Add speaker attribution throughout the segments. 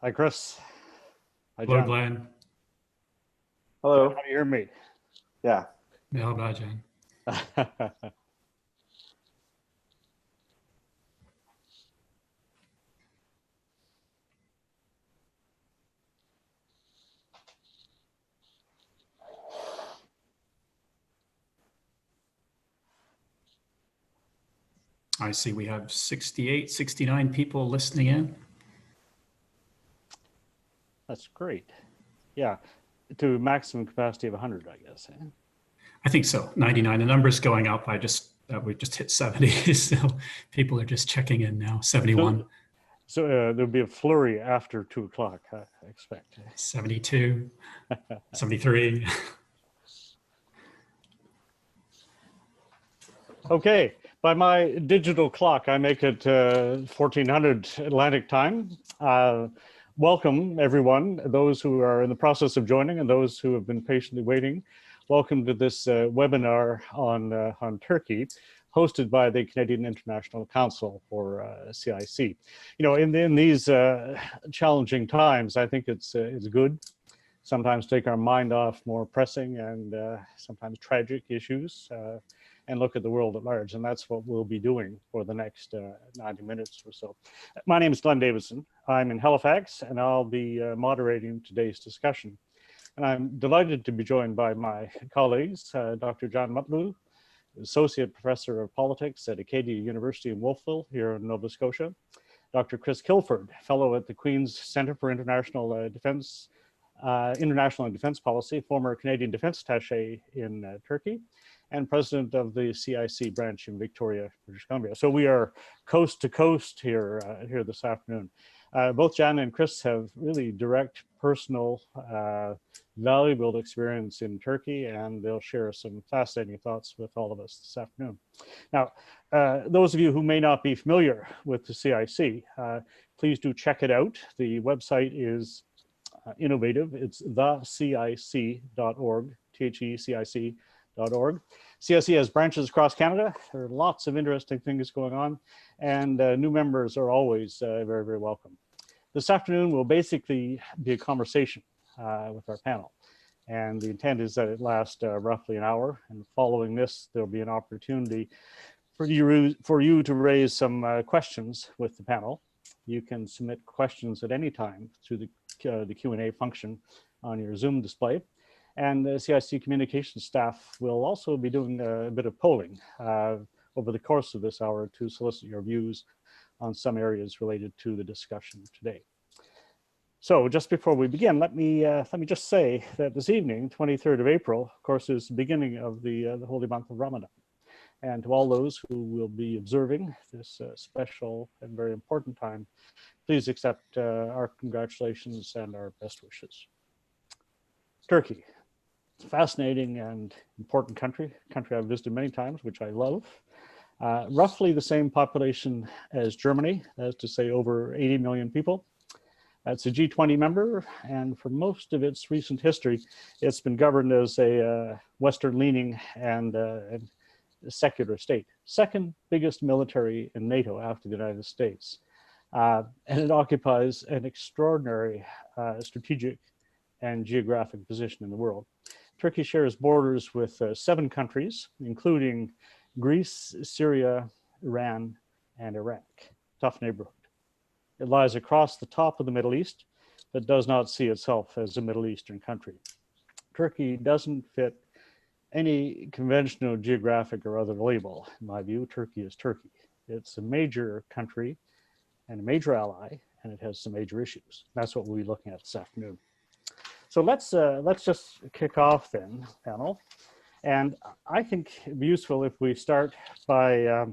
Speaker 1: Hi, Chris. Hi,
Speaker 2: Hello,
Speaker 1: John.
Speaker 2: Glenn.
Speaker 3: Hello.
Speaker 1: John, how do you hear me?
Speaker 3: Yeah.
Speaker 2: Merhaba, Jen. I see we have 68, 69 people listening in.
Speaker 1: That's great. Yeah, to maximum capacity of 100, I guess. Eh?
Speaker 2: I think so, 99. The number's going up. We just hit 70, so people are just checking in now, 71.
Speaker 1: So there'll be a flurry after 2 o'clock, I expect.
Speaker 2: 72, 73.
Speaker 1: Okay, by my digital clock, I make it 1400 Atlantic time. Welcome, everyone, those who are in the process of joining and those who have been patiently waiting. Welcome to this webinar on Turkey, hosted by the Canadian International Council, or CIC. You know, in these challenging times, I think it's good sometimes take our mind off more pressing and sometimes tragic issues and look at the world at large. And that's what we'll be doing for the next 90 minutes or so. My name is Glenn Davidson. I'm in Halifax, and I'll be moderating today's discussion. And I'm delighted to be joined by my colleagues, Dr. John Mutlu, Associate Professor of Politics at Acadia University in Wolfville here in Nova Scotia, Dr. Chris Kilford, Fellow at the Queen's Centre for International and Defence Policy, former Canadian Defence Attaché in Turkey, and President of the CIC branch in Victoria, British Columbia. So we are coast to coast here this afternoon. Both Jan and Chris have really direct, personal, valuable experience in Turkey, and they'll share some fascinating thoughts with all of us this afternoon. Now, those of you who may not be familiar with the CIC, please do check it out. The website is innovative. It's thecic.org, THECIC.org. CIC has branches across Canada. There are lots of interesting things going on, and new members are always very, very welcome. This afternoon will basically be a conversation with our panel, and the intent is that it lasts roughly an hour, and following this, there'll be an opportunity for you to raise some questions with the panel. You can submit questions at any time through the Q&A function on your Zoom display. And the CIC communications staff will also be doing a bit of polling over the course of this hour to solicit your views on some areas related to the discussion today. So just before we begin, let me just say that this evening, 23rd of April, of course, is the beginning of the holy month of Ramadan. And to all those who will be observing this special and very important time, please accept our congratulations and our best wishes. Turkey, it's a fascinating and important country I've visited many times, which I love. Roughly the same population as Germany, that is to say over 80 million people. It's a G20 member, and for most of its recent history, it's been governed as a Western-leaning and secular state, second biggest military in NATO after the United States. And it occupies an extraordinary strategic and geographic position in the world. Turkey shares borders with 7 countries, including Greece, Syria, Iran, and Iraq. Tough neighborhood. It lies across the top of the Middle East, but does not see itself as a Middle Eastern country. Turkey doesn't fit any conventional geographic or other label. In my view, Turkey is Turkey. It's a major country and a major ally, and it has some major issues. That's what we'll be looking at this afternoon. So let's just kick off then, panel. And I think it'd be useful if we start by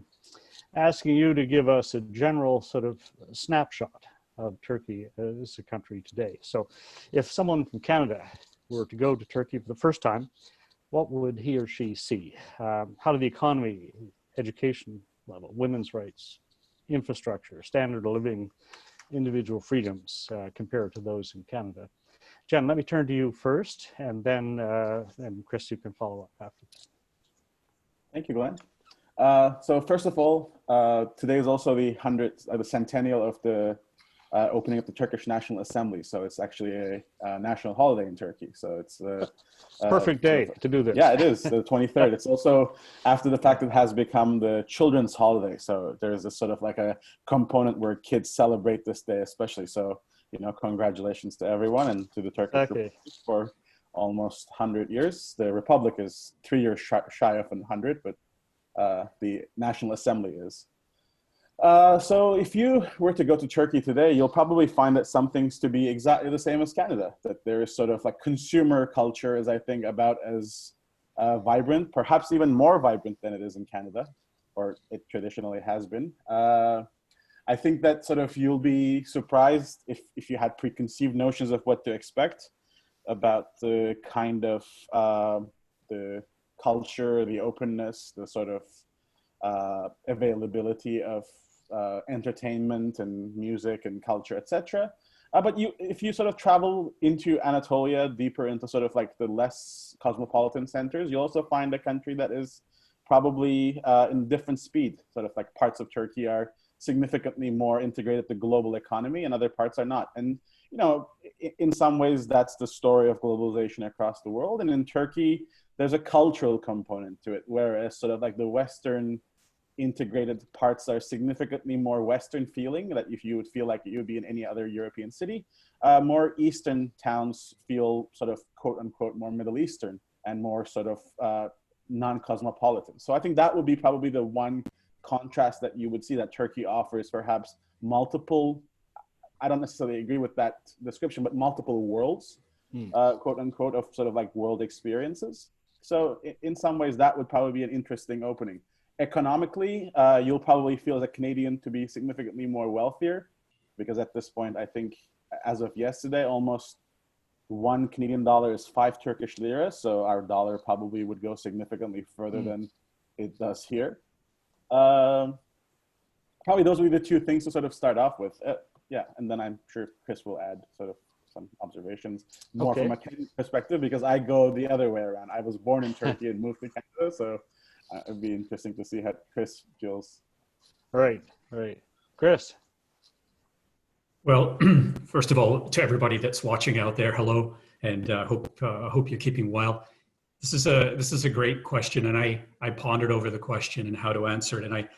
Speaker 1: asking you to give us a general sort of snapshot of Turkey as a country today. So if someone from Canada were to go to Turkey for the first time, what would he or she see? How do the economy, education level, women's rights, infrastructure, standard of living, individual freedoms compare to those in Canada? Jen, let me turn to you first, and then Chris, you can follow up after that.
Speaker 3: Thank you, Glenn. So first of all, today is also the centennial of the opening up the Turkish National Assembly. So it's actually a national holiday in Turkey. So it's
Speaker 1: Perfect day to do this.
Speaker 3: Yeah, it is the 23rd. It's also after the fact it has become the children's holiday. So there's a sort of like a component where kids celebrate this day especially. So, congratulations to everyone and to the Turkish Republic for almost 100 years. The Republic is 3 years shy of 100, but the National Assembly is. So if you were to go to Turkey today, you'll probably find that some things to be exactly the same as Canada, that there is sort of like consumer culture is, I think, about as vibrant, perhaps even more vibrant than it is in Canada, or it traditionally has been. I think that sort of you'll be surprised if you had preconceived notions of what to expect about the kind of the culture, the openness, the sort of availability of entertainment and music and culture, etc. But if you sort of travel into Anatolia, deeper into sort of like the less cosmopolitan centers, you'll also find a country that is probably in different speed. Sort of like parts of Turkey are significantly more integrated to global economy and other parts are not. And, in some ways that's the story of globalization across the world. And in Turkey, there's a cultural component to it, whereas sort of like the Western integrated parts are significantly more Western feeling, that if you would feel like you would be in any other European city, more Eastern towns feel sort of quote unquote more Middle Eastern and more sort of non-cosmopolitan. So I think that would be probably the one contrast that you would see, that Turkey offers perhaps multiple, I don't necessarily agree with that description, but multiple worlds, quote unquote, of sort of like world experiences. So in some ways that would probably be an interesting opening. Economically, you'll probably feel as a Canadian to be significantly more wealthier, because at this point, I think as of yesterday, almost $1 Canadian is 5 Turkish lira. So our dollar probably would go significantly further than it does here. Probably those would be the two things to sort of start off with. Yeah, and then I'm sure Chris will add sort of some observations more from a Canadian perspective, because I go the other way around. I was born in Turkey and moved to Canada, so it'd be interesting to see how Chris feels.
Speaker 1: Right. Chris.
Speaker 2: Well, first of all, to everybody that's watching out there, hello, and hope you're keeping well. This is a great question, and I pondered over the question and how to answer it, and I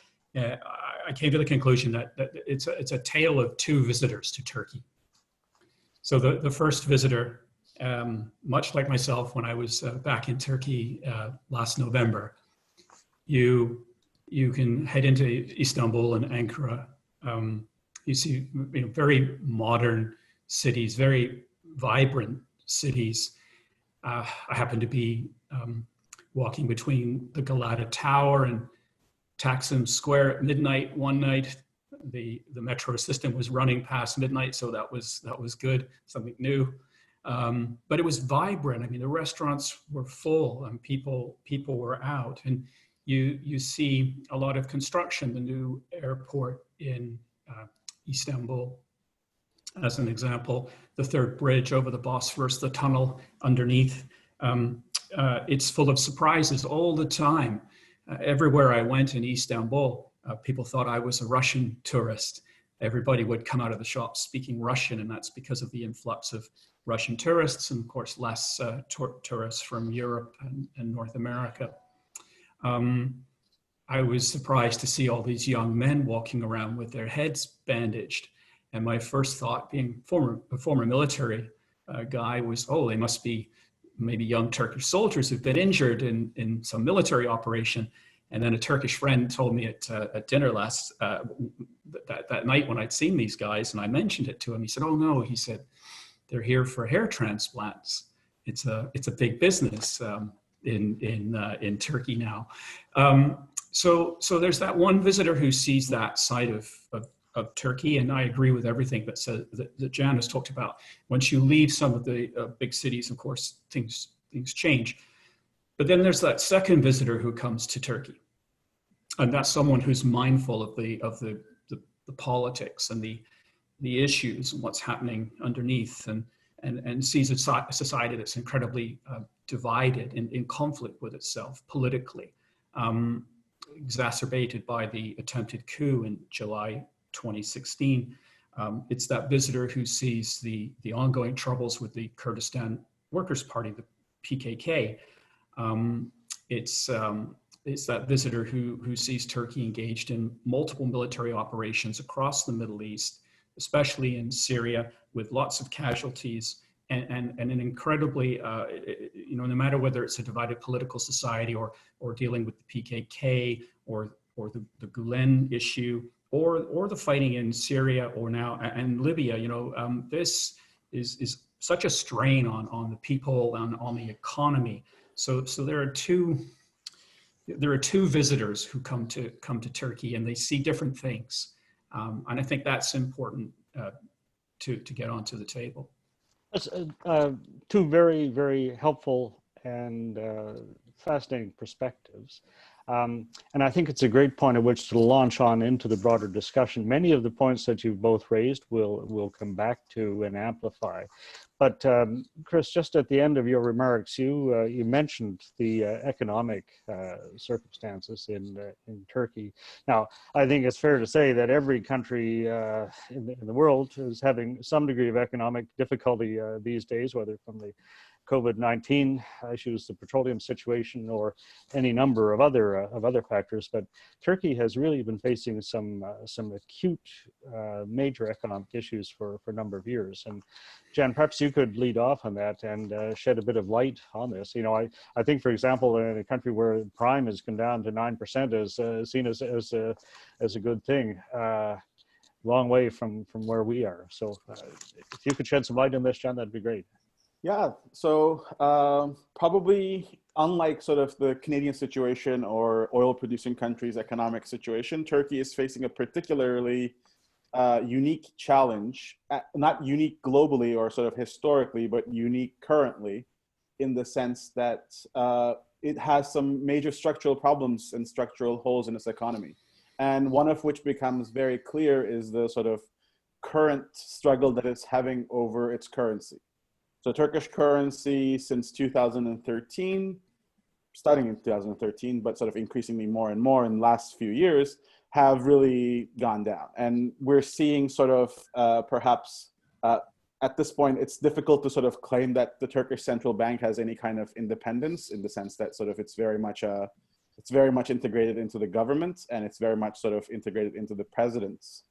Speaker 2: came to the conclusion that it's a tale of two visitors to Turkey. So the first visitor, much like myself when I was back in Turkey last November, you can head into Istanbul and Ankara. You see very modern cities, very vibrant cities. I happened to be walking between the Galata Tower and Taksim Square at midnight one night. The metro system was running past midnight, so that was good, something new. But it was vibrant. I mean, the restaurants were full and people were out. And you see a lot of construction, the new airport in Istanbul, as an example, the third bridge over the Bosphorus, the tunnel underneath. It's full of surprises all the time. Everywhere I went in Istanbul, people thought I was a Russian tourist. Everybody would come out of the shop speaking Russian, and that's because of the influx of Russian tourists and, of course, less tourists from Europe and North America. I was surprised to see all these young men walking around with their heads bandaged. And my first thought, being a former military guy, was, oh, they must be maybe young Turkish soldiers who've been injured in some military operation. And then a Turkish friend told me at dinner that night when I'd seen these guys, and I mentioned it to him. He said, "Oh no," he said, "they're here for hair transplants. It's a big business in Turkey now." So there's that one visitor who sees that side of Turkey, and I agree with everything that Jan has talked about. Once you leave some of the big cities, of course, things change. But then there's that second visitor who comes to Turkey, and that's someone who's mindful of the politics and the issues and what's happening underneath, and sees a society that's incredibly divided and in conflict with itself politically, exacerbated by the attempted coup in July 2016. It's that visitor who sees the ongoing troubles with the Kurdistan Workers' Party, the PKK. It's that visitor who sees Turkey engaged in multiple military operations across the Middle East, especially in Syria, with lots of casualties and an incredibly, no matter whether it's a divided political society or dealing with the PKK or the Gulen issue or the fighting in Syria or now and Libya, this is such a strain on the people and on the economy. So there are two visitors who come to Turkey, and they see different things, and I think that's important to get onto the table.
Speaker 1: That's two very, very helpful and fascinating perspectives. And I think it's a great point at which to launch on into the broader discussion. Many of the points that you've both raised will come back to and amplify. But Chris, just at the end of your remarks, you mentioned the economic circumstances in Turkey. Now, I think it's fair to say that every country in the world is having some degree of economic difficulty these days, whether from the COVID-19 issues, the petroleum situation, or any number of other factors. But Turkey has really been facing some acute major economic issues for a number of years. And Jan, perhaps you could lead off on that and shed a bit of light on this. I think, for example, in a country where prime has come down to 9% is seen as a good thing. Long way from where we are. So if you could shed some light on this, Jan, that'd be great.
Speaker 3: Yeah, so probably unlike sort of the Canadian situation or oil-producing countries' economic situation, Turkey is facing a particularly unique challenge, not unique globally or sort of historically, but unique currently, in the sense that it has some major structural problems and structural holes in its economy. And one of which becomes very clear is the sort of current struggle that it's having over its currency. So Turkish currency since 2013, starting in 2013, but sort of increasingly more and more in the last few years, have really gone down. And we're seeing sort of perhaps at this point, it's difficult to sort of claim that the Turkish central bank has any kind of independence, in the sense that sort of it's very much integrated into the government, and it's very much sort of integrated into the president's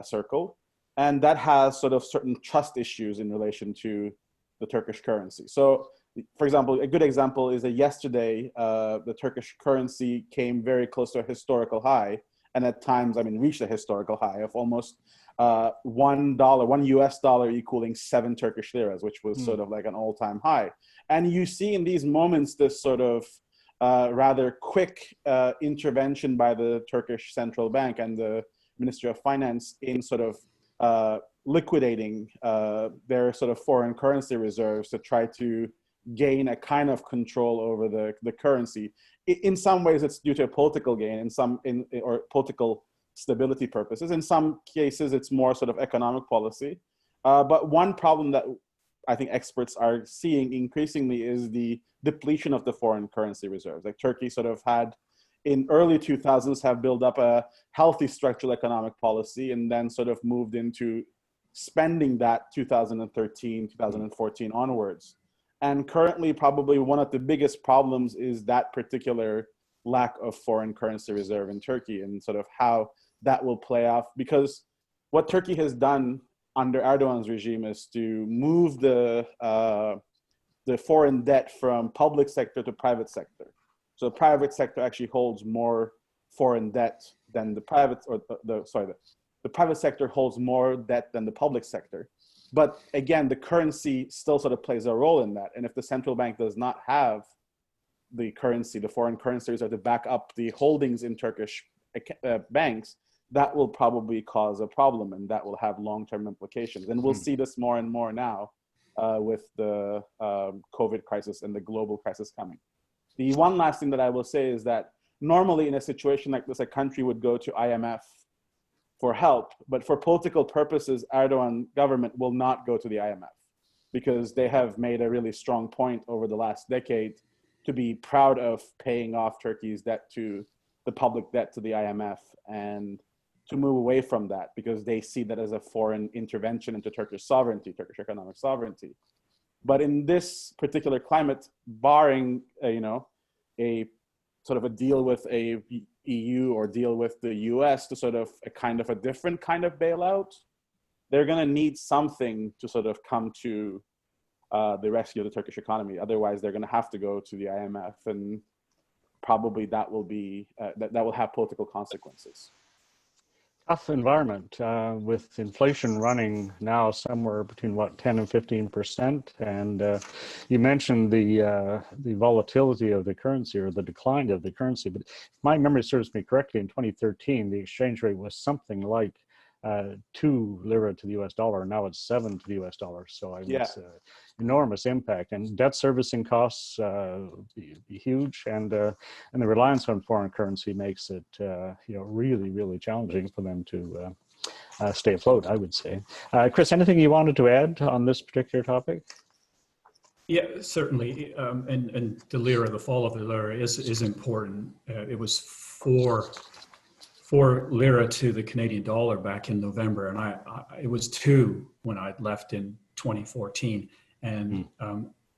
Speaker 3: circle. And that has sort of certain trust issues in relation to the Turkish currency. So, for example, a good example is that yesterday, the Turkish currency came very close to a historical high, and at times, reached a historical high of almost $1 US dollar equaling 7 Turkish liras, which was sort of like an all-time high. And you see in these moments this sort of rather quick intervention by the Turkish central bank and the Ministry of Finance in sort of liquidating their sort of foreign currency reserves to try to gain a kind of control over the currency. In some ways, it's due to a political gain, or political stability purposes. In some cases, it's more sort of economic policy. But one problem that I think experts are seeing increasingly is the depletion of the foreign currency reserves. Like Turkey sort of had, in early 2000s, have built up a healthy structural economic policy, and then sort of moved into spending that 2013, 2014 onwards. And currently, probably one of the biggest problems is that particular lack of foreign currency reserve in Turkey, and sort of how that will play off. Because what Turkey has done under Erdogan's regime is to move the foreign debt from public sector to private sector. So the private sector actually holds more foreign debt than the private sector holds more debt than the public sector. But again, the currency still sort of plays a role in that. And if the central bank does not have the currency, the foreign currencies, to back up the holdings in Turkish banks, that will probably cause a problem, and that will have long-term implications. And we'll see this more and more now with the COVID crisis and the global crisis coming. The one last thing that I will say is that normally in a situation like this, a country would go to IMF for help, but for political purposes, Erdogan government will not go to the IMF, because they have made a really strong point over the last decade to be proud of paying off Turkey's debt to the public debt to the IMF, and to move away from that because they see that as a foreign intervention into Turkish sovereignty, Turkish economic sovereignty. But in this particular climate, barring a sort of a deal with a EU or deal with the US to sort of a different kind of bailout, they're going to need something to sort of come to the rescue of the Turkish economy. Otherwise, they're going to have to go to the IMF, and probably that will be that will have political consequences.
Speaker 1: Tough environment with inflation running now somewhere between 10 and 15%. And you mentioned the volatility of the currency, or the decline of the currency. But if my memory serves me correctly, in 2013, the exchange rate was something like 2 lira to the US dollar. Now it's 7 to the US dollar. So it's enormous impact, and debt servicing costs be huge, and the reliance on foreign currency makes it really, really challenging for them to stay afloat, I would say. Chris, anything you wanted to add on this particular topic?
Speaker 2: Yeah, certainly. And the lira, the fall of the lira is important. It was 4 lira to the Canadian dollar back in November, and it was 2 when I left in 2014. And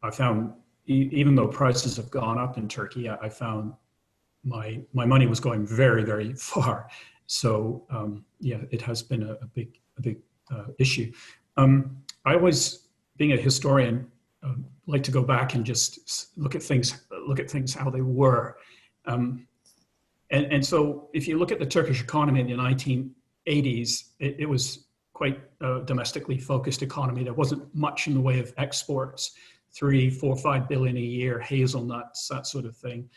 Speaker 2: I found, even though prices have gone up in Turkey, I found my money was going very, very far. So it has been a big issue. I always, being a historian, like to go back and just look at things how they were. And so if you look at the Turkish economy in the 1980s, it was quite a domestically focused economy. There wasn't much in the way of exports, 3, 4, 5 billion a year, hazelnuts, that sort of thing.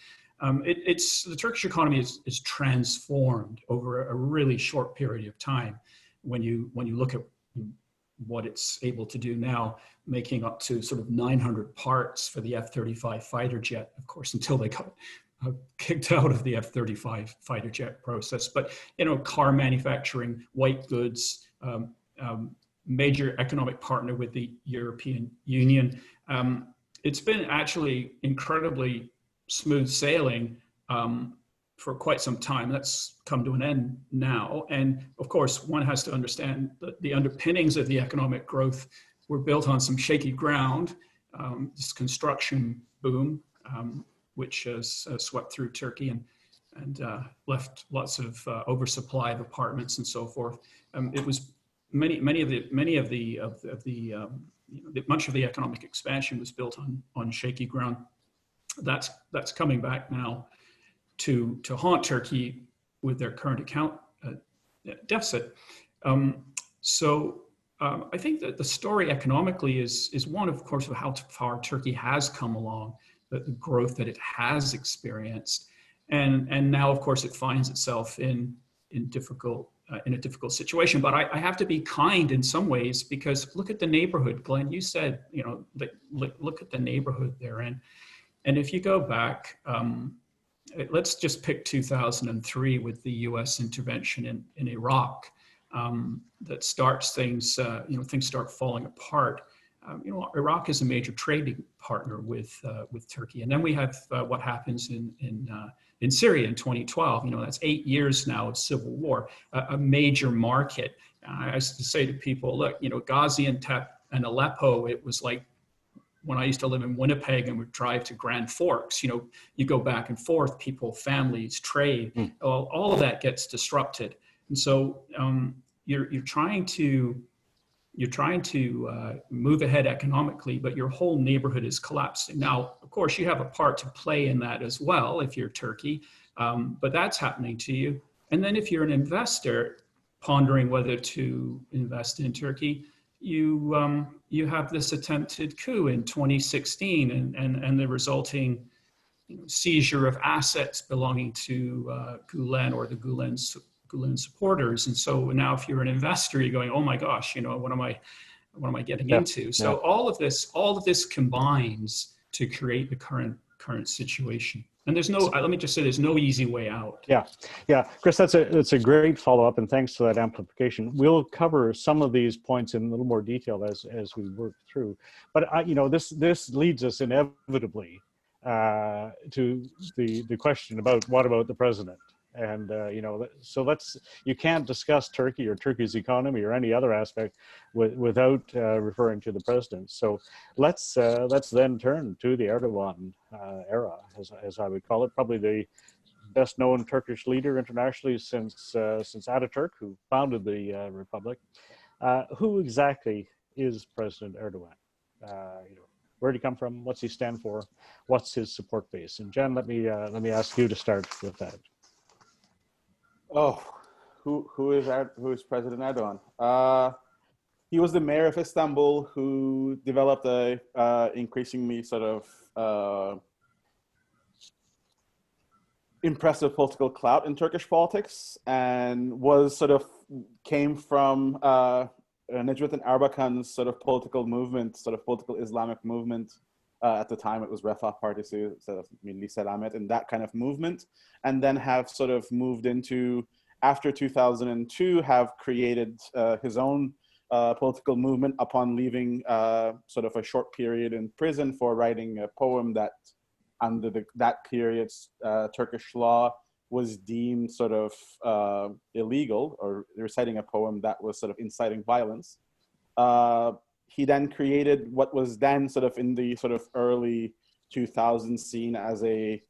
Speaker 2: The Turkish economy is transformed over a really short period of time. When you look at what it's able to do now, making up to sort of 900 parts for the F-35 fighter jet, of course, until they got kicked out of the F-35 fighter jet process. But, car manufacturing, white goods, major economic partner with the European Union. It's been actually incredibly smooth sailing for quite some time. That's come to an end now. And of course, one has to understand that the underpinnings of the economic growth were built on some shaky ground. This construction boom, which has swept through Turkey and left lots of oversupply of apartments and so forth. It was much of the economic expansion was built on shaky ground. That's coming back now to haunt Turkey with their current account deficit. I think that the story economically is one, of course, of how far Turkey has come along, the growth that it has experienced, and now, of course, it finds itself in a difficult situation. But I have to be kind in some ways, because look at the neighborhood, Glenn. You said, look at the neighborhood they're in, and if you go back, let's just pick 2003 with the U.S. intervention in Iraq. That starts things, things start falling apart. Iraq is a major trading partner with Turkey, and then we have what happens in Syria in 2012. That's 8 years now of civil war, a major market. I used to say to people, look, Gaziantep and Aleppo, it was like when I used to live in Winnipeg and would drive to Grand Forks. You go back and forth, people, families, trade, all of that gets disrupted, and so you're trying to move ahead economically, but your whole neighborhood is collapsing. Now, of course, you have a part to play in that as well if you're Turkey, but that's happening to you. And then if you're an investor pondering whether to invest in Turkey, you have this attempted coup in 2016 and the resulting seizure of assets belonging to Gulen or the Gulen supporters. And so now if you're an investor, you're going, oh my gosh, what am I getting into? So all of this combines to create the current situation. And let me just say, there's no easy way out.
Speaker 1: Yeah, Chris, that's a great follow-up, and thanks for that amplification. We'll cover some of these points in a little more detail as we work through. But this leads us inevitably to the question about what about the president? And, you can't discuss Turkey or Turkey's economy or any other aspect without referring to the president. So let's then turn to the Erdogan era, as I would call it, probably the best known Turkish leader internationally since Ataturk, who founded the republic. Who exactly is President Erdogan? Where did he come from? What's he stand for? What's his support base? And Jen, let me ask you to start with that.
Speaker 3: Oh, who is President Erdogan? He was the mayor of Istanbul who developed a increasingly sort of impressive political clout in Turkish politics, and came from Necmettin Erbakan's sort of political movement, sort of political Islamic movement. At the time, it was Refah Partisi, so Milli Selamet, and that kind of movement, and then have sort of moved into, after 2002, have created his own political movement upon leaving sort of a short period in prison for writing a poem that, under that period's Turkish law, was deemed sort of illegal, or reciting a poem that was sort of inciting violence. He then created what was then sort of in the sort of early 2000s seen as a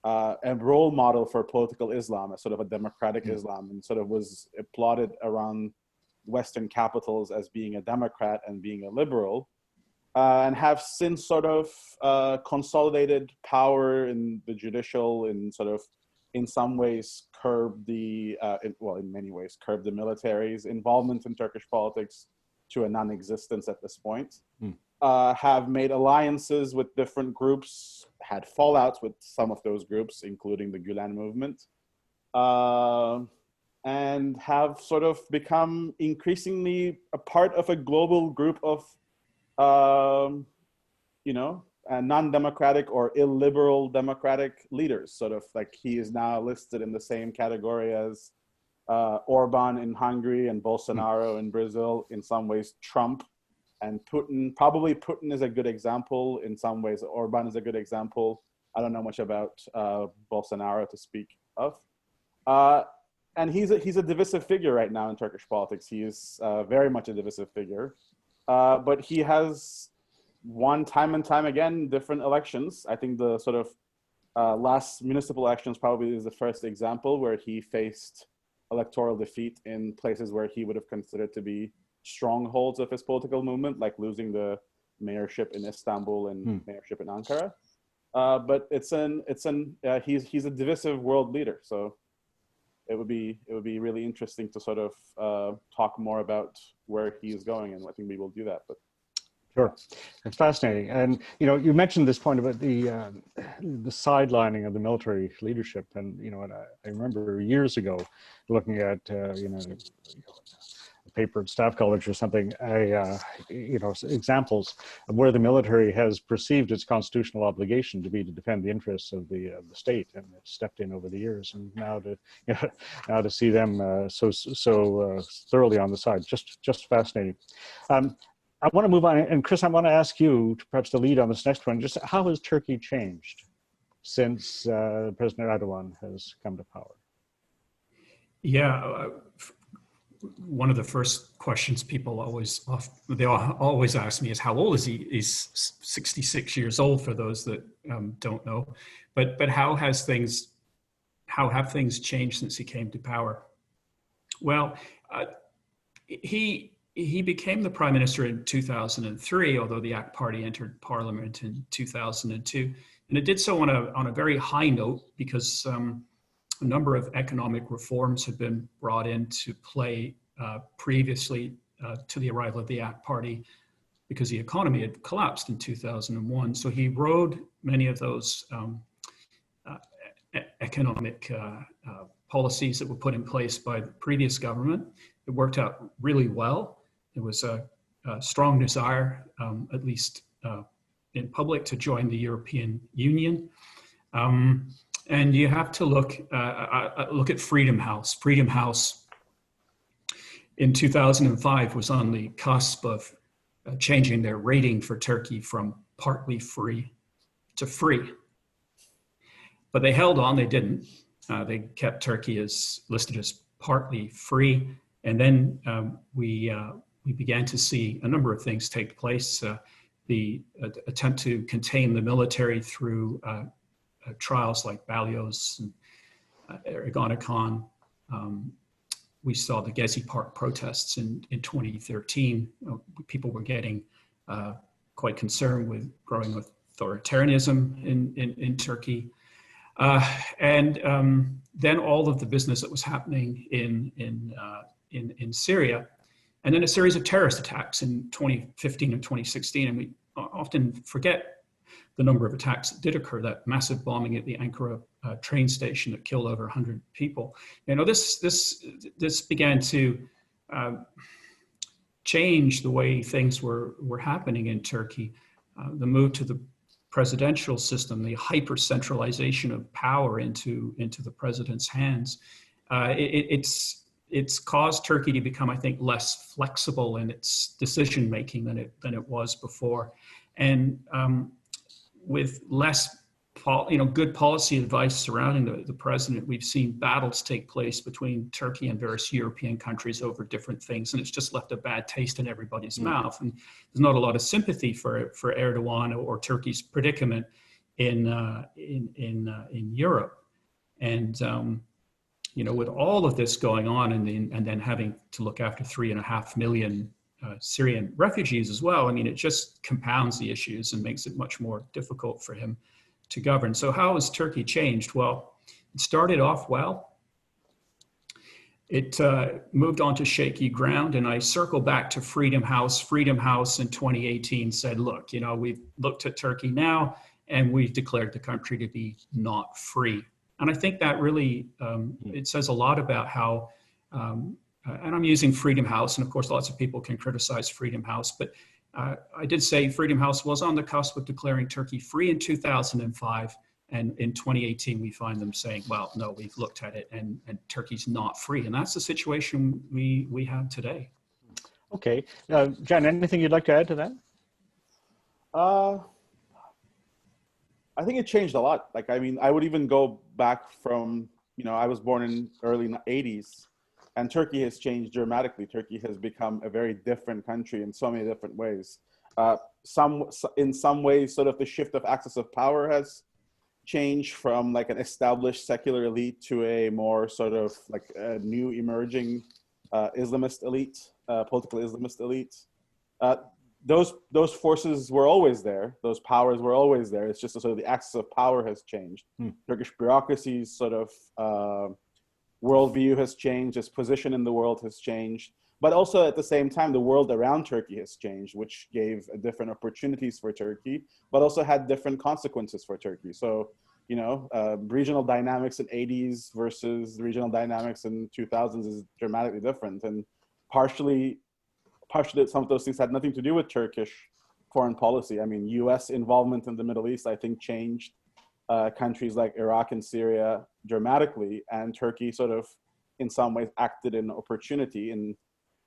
Speaker 3: role model for political Islam, a sort of a democratic Islam, and sort of was applauded around Western capitals as being a Democrat and being a liberal, and have since sort of consolidated power in the judicial, and sort of in some ways curbed in many ways curbed the military's involvement in Turkish politics to a non-existence at this point. Have made alliances with different groups, had fallouts with some of those groups, including the Gülen movement, and have sort of become increasingly a part of a global group of, non-democratic or illiberal democratic leaders. Sort of like he is now listed in the same category as Orban in Hungary and Bolsonaro in Brazil, in some ways Trump and Putin. Probably Putin is a good example in some ways. Orban is a good example. I don't know much about Bolsonaro to speak of. And he's a divisive figure right now in Turkish politics. He is very much a divisive figure. But he has won time and time again different elections. I think the sort of last municipal elections probably is the first example where he faced electoral defeat in places where he would have considered to be strongholds of his political movement, like losing the mayorship in Istanbul and mayorship in Ankara. But he's a divisive world leader. So it would be really interesting to sort of talk more about where he is going, and I think we will do that. But
Speaker 1: sure, it's fascinating. And you mentioned this point about the sidelining of the military leadership, and and I remember years ago looking at a paper at Staff College or something, examples of where the military has perceived its constitutional obligation to be to defend the interests of the state, and it's stepped in over the years, and now to see them so thoroughly on the side, just fascinating. I want to move on, and Chris, I want to ask you to perhaps to lead on this next one. Just how has Turkey changed since President Erdogan has come to power?
Speaker 2: Yeah, one of the first questions people always ask me is, how old is he? He's 66 years old, for those that don't know. But how have things changed since he came to power? Well, he became the prime minister in 2003, although the AK party entered parliament in 2002. And it did so on a very high note, because a number of economic reforms had been brought into play previously to the arrival of the AK party, because the economy had collapsed in 2001. So he rode many of those economic policies that were put in place by the previous government. It worked out really well. There was a strong desire, at least in public, to join the European Union. And you have to look at Freedom House. Freedom House in 2005 was on the cusp of changing their rating for Turkey from partly free to free. But they held on, they didn't. They kept Turkey as listed as partly free. And then we began to see a number of things take place. The attempt to contain the military through trials like Ballios and Erdogan. We saw the Gezi Park protests in 2013. People were getting quite concerned with growing authoritarianism in Turkey. And then all of the business that was happening in Syria, and then a series of terrorist attacks in 2015 and 2016. And we often forget the number of attacks that did occur, that massive bombing at the Ankara train station that killed over 100 people. You know, this began to change the way things were happening in Turkey. The move to the presidential system, the hyper-centralization of power into the president's hands, it's caused Turkey to become, I think, less flexible in its decision-making than it was before. And with less good policy advice surrounding the president, we've seen battles take place between Turkey and various European countries over different things, and it's just left a bad taste in everybody's mouth. And there's not a lot of sympathy for Erdogan or Turkey's predicament in Europe. And with all of this going on, and then having to look after 3.5 million Syrian refugees as well, I mean, it just compounds the issues and makes it much more difficult for him to govern. So how has Turkey changed? Well, it started off well. It moved on to shaky ground, and I circle back to Freedom House. Freedom House in 2018 said, look, we've looked at Turkey now, and we've declared the country to be not free. And I think that really, it says a lot about how, and I'm using Freedom House, and of course lots of people can criticize Freedom House, but I did say Freedom House was on the cusp of declaring Turkey free in 2005, and in 2018 we find them saying, well, no, we've looked at it and Turkey's not free, and that's the situation we have today.
Speaker 1: Okay, John, anything you'd like to add to that?
Speaker 3: I think it changed a lot. Like, I mean, I would even go back from, I was born in early 80s, and Turkey has changed dramatically. Turkey has become a very different country in so many different ways. In some ways, sort of the shift of axis of power has changed from like an established secular elite to a more sort of like a new emerging Islamist elite, political Islamist elite. Those forces were always there. Those powers were always there. It's just sort of the axis of power has changed. Turkish bureaucracy's sort of worldview has changed. Its position in the world has changed. But also at the same time, the world around Turkey has changed, which gave different opportunities for Turkey, but also had different consequences for Turkey. So, regional dynamics in 80s versus regional dynamics in 2000s is dramatically different. And partially some of those things had nothing to do with Turkish foreign policy. I mean, US involvement in the Middle East, I think, changed countries like Iraq and Syria dramatically, and Turkey sort of in some ways acted in opportunity and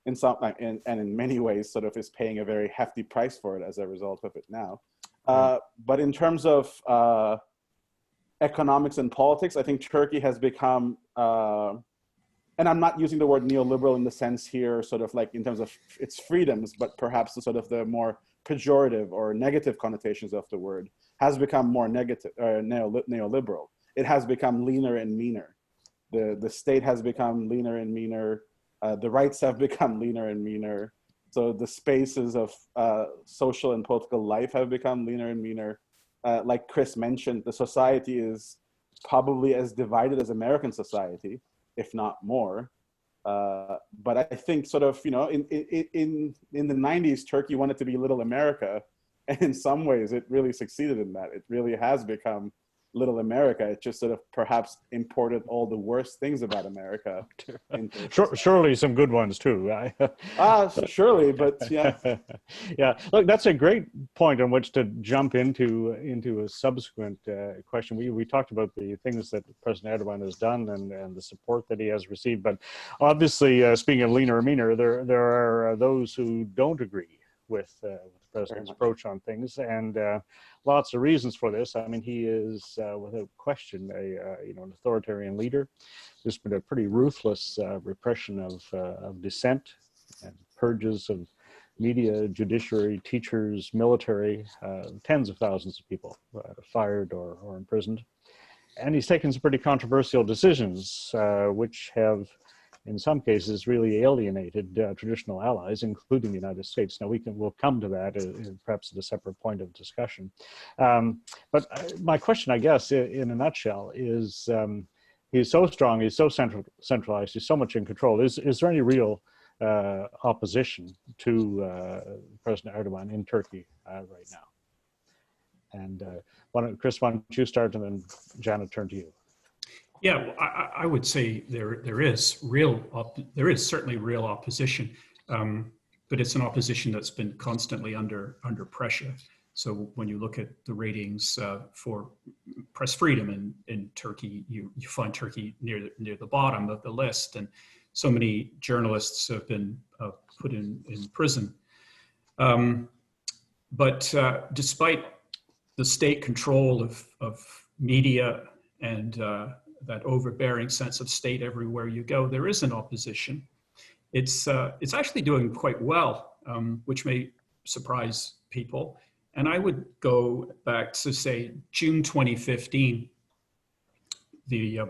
Speaker 3: in many ways sort of is paying a very hefty price for it as a result of it now. But in terms of economics and politics, I think Turkey has become, and I'm not using the word neoliberal in the sense here, sort of like in terms of its freedoms, but perhaps the sort of the more pejorative or negative connotations of the word, has become more negative, neoliberal. It has become leaner and meaner. The state has become leaner and meaner. The rights have become leaner and meaner. So the spaces of social and political life have become leaner and meaner. Like Chris mentioned, the society is probably as divided as American society, if not more. But I think sort of, in the 90s, Turkey wanted to be Little America. And in some ways, it really succeeded in that. It really has become Little America. It just sort of perhaps imported all the worst things about America.
Speaker 1: Surely some good ones too.
Speaker 3: Surely, but yeah.
Speaker 1: Yeah, look, that's a great point on which to jump into a subsequent question. We talked about the things that President Erdogan has done and the support that he has received, but obviously, speaking of leaner and meaner, there are those who don't agree with the president's approach on things, and lots of reasons for this. I mean, he is without question an authoritarian leader. There's been a pretty ruthless repression of dissent and purges of media, judiciary, teachers, military, tens of thousands of people fired or imprisoned. And he's taken some pretty controversial decisions, which have, in some cases, really alienated traditional allies, including the United States. Now, we'll come to that perhaps at a separate point of discussion. But my question, I guess, in a nutshell, is he's so strong, he's so centralized, he's so much in control. Is there any real opposition to President Erdogan in Turkey right now? And Chris, why don't you start, and then Janet, turn to you.
Speaker 2: Yeah, I would say there is certainly real opposition, but it's an opposition that's been constantly under pressure. So when you look at the ratings for press freedom in Turkey, you find Turkey near the bottom of the list, and so many journalists have been put in prison. But despite the state control of media and that overbearing sense of state everywhere you go, there is an opposition. It's actually doing quite well, which may surprise people. And I would go back to, say, June 2015, the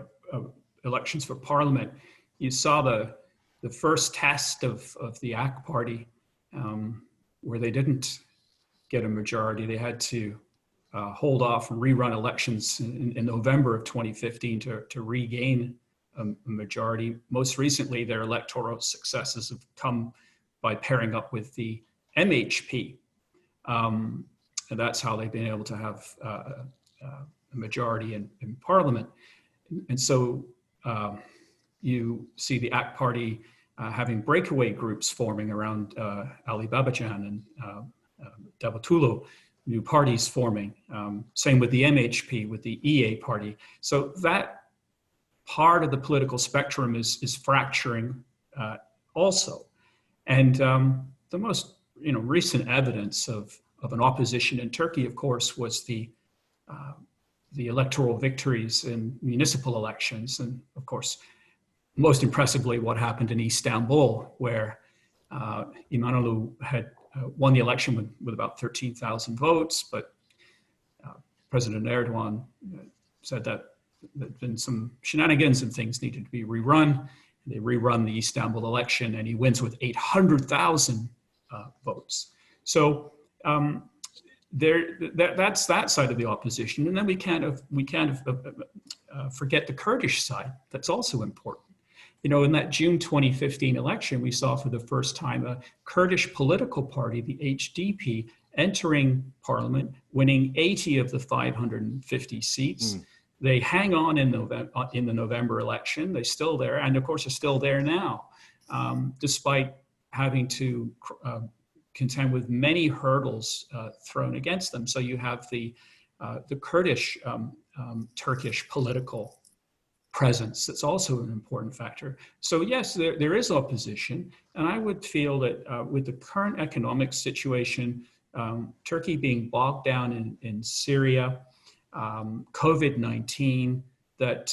Speaker 2: elections for parliament. You saw the first test of the AK party, where they didn't get a majority. They had to hold off and rerun elections in November of 2015 to regain a majority. Most recently, their electoral successes have come by pairing up with the MHP. And that's how they've been able to have a majority in parliament. And so you see the AK party having breakaway groups forming around Ali Babacan and Davutoglu, new parties forming. Same with the MHP, with the EA party. So that part of the political spectrum is fracturing also. And the most recent evidence of an opposition in Turkey, of course, was the electoral victories in municipal elections. And of course, most impressively, what happened in Istanbul, where İmamoğlu had won the election with about 13,000 votes, but President Erdogan said that there'd been some shenanigans and things needed to be rerun. They rerun the Istanbul election, and he wins with 800,000 votes. So that's that side of the opposition, and then we kind of forget the Kurdish side. That's also important. In that June 2015 election, we saw for the first time a Kurdish political party, the HDP, entering parliament, winning 80 of the 550 seats. They hang on in the November election. They're still there, and of course are still there now, despite having to contend with many hurdles thrown against them. So you have the Kurdish Turkish political presence. That's also an important factor. So yes, there is opposition. And I would feel that with the current economic situation, Turkey being bogged down in Syria, COVID-19, that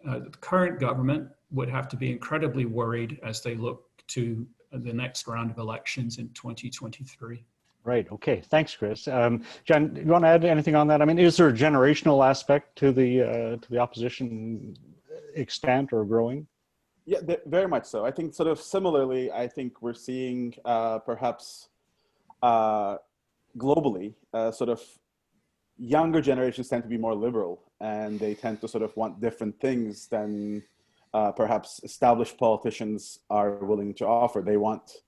Speaker 2: the current government would have to be incredibly worried as they look to the next round of elections in 2023.
Speaker 1: Right. Okay. Thanks, Chris. John, you want to add anything on that? I mean, is there a generational aspect to the opposition extant or growing?
Speaker 3: Yeah, very much so. I think sort of similarly, I think we're seeing perhaps globally sort of younger generations tend to be more liberal, and they tend to sort of want different things than perhaps established politicians are willing to offer. They want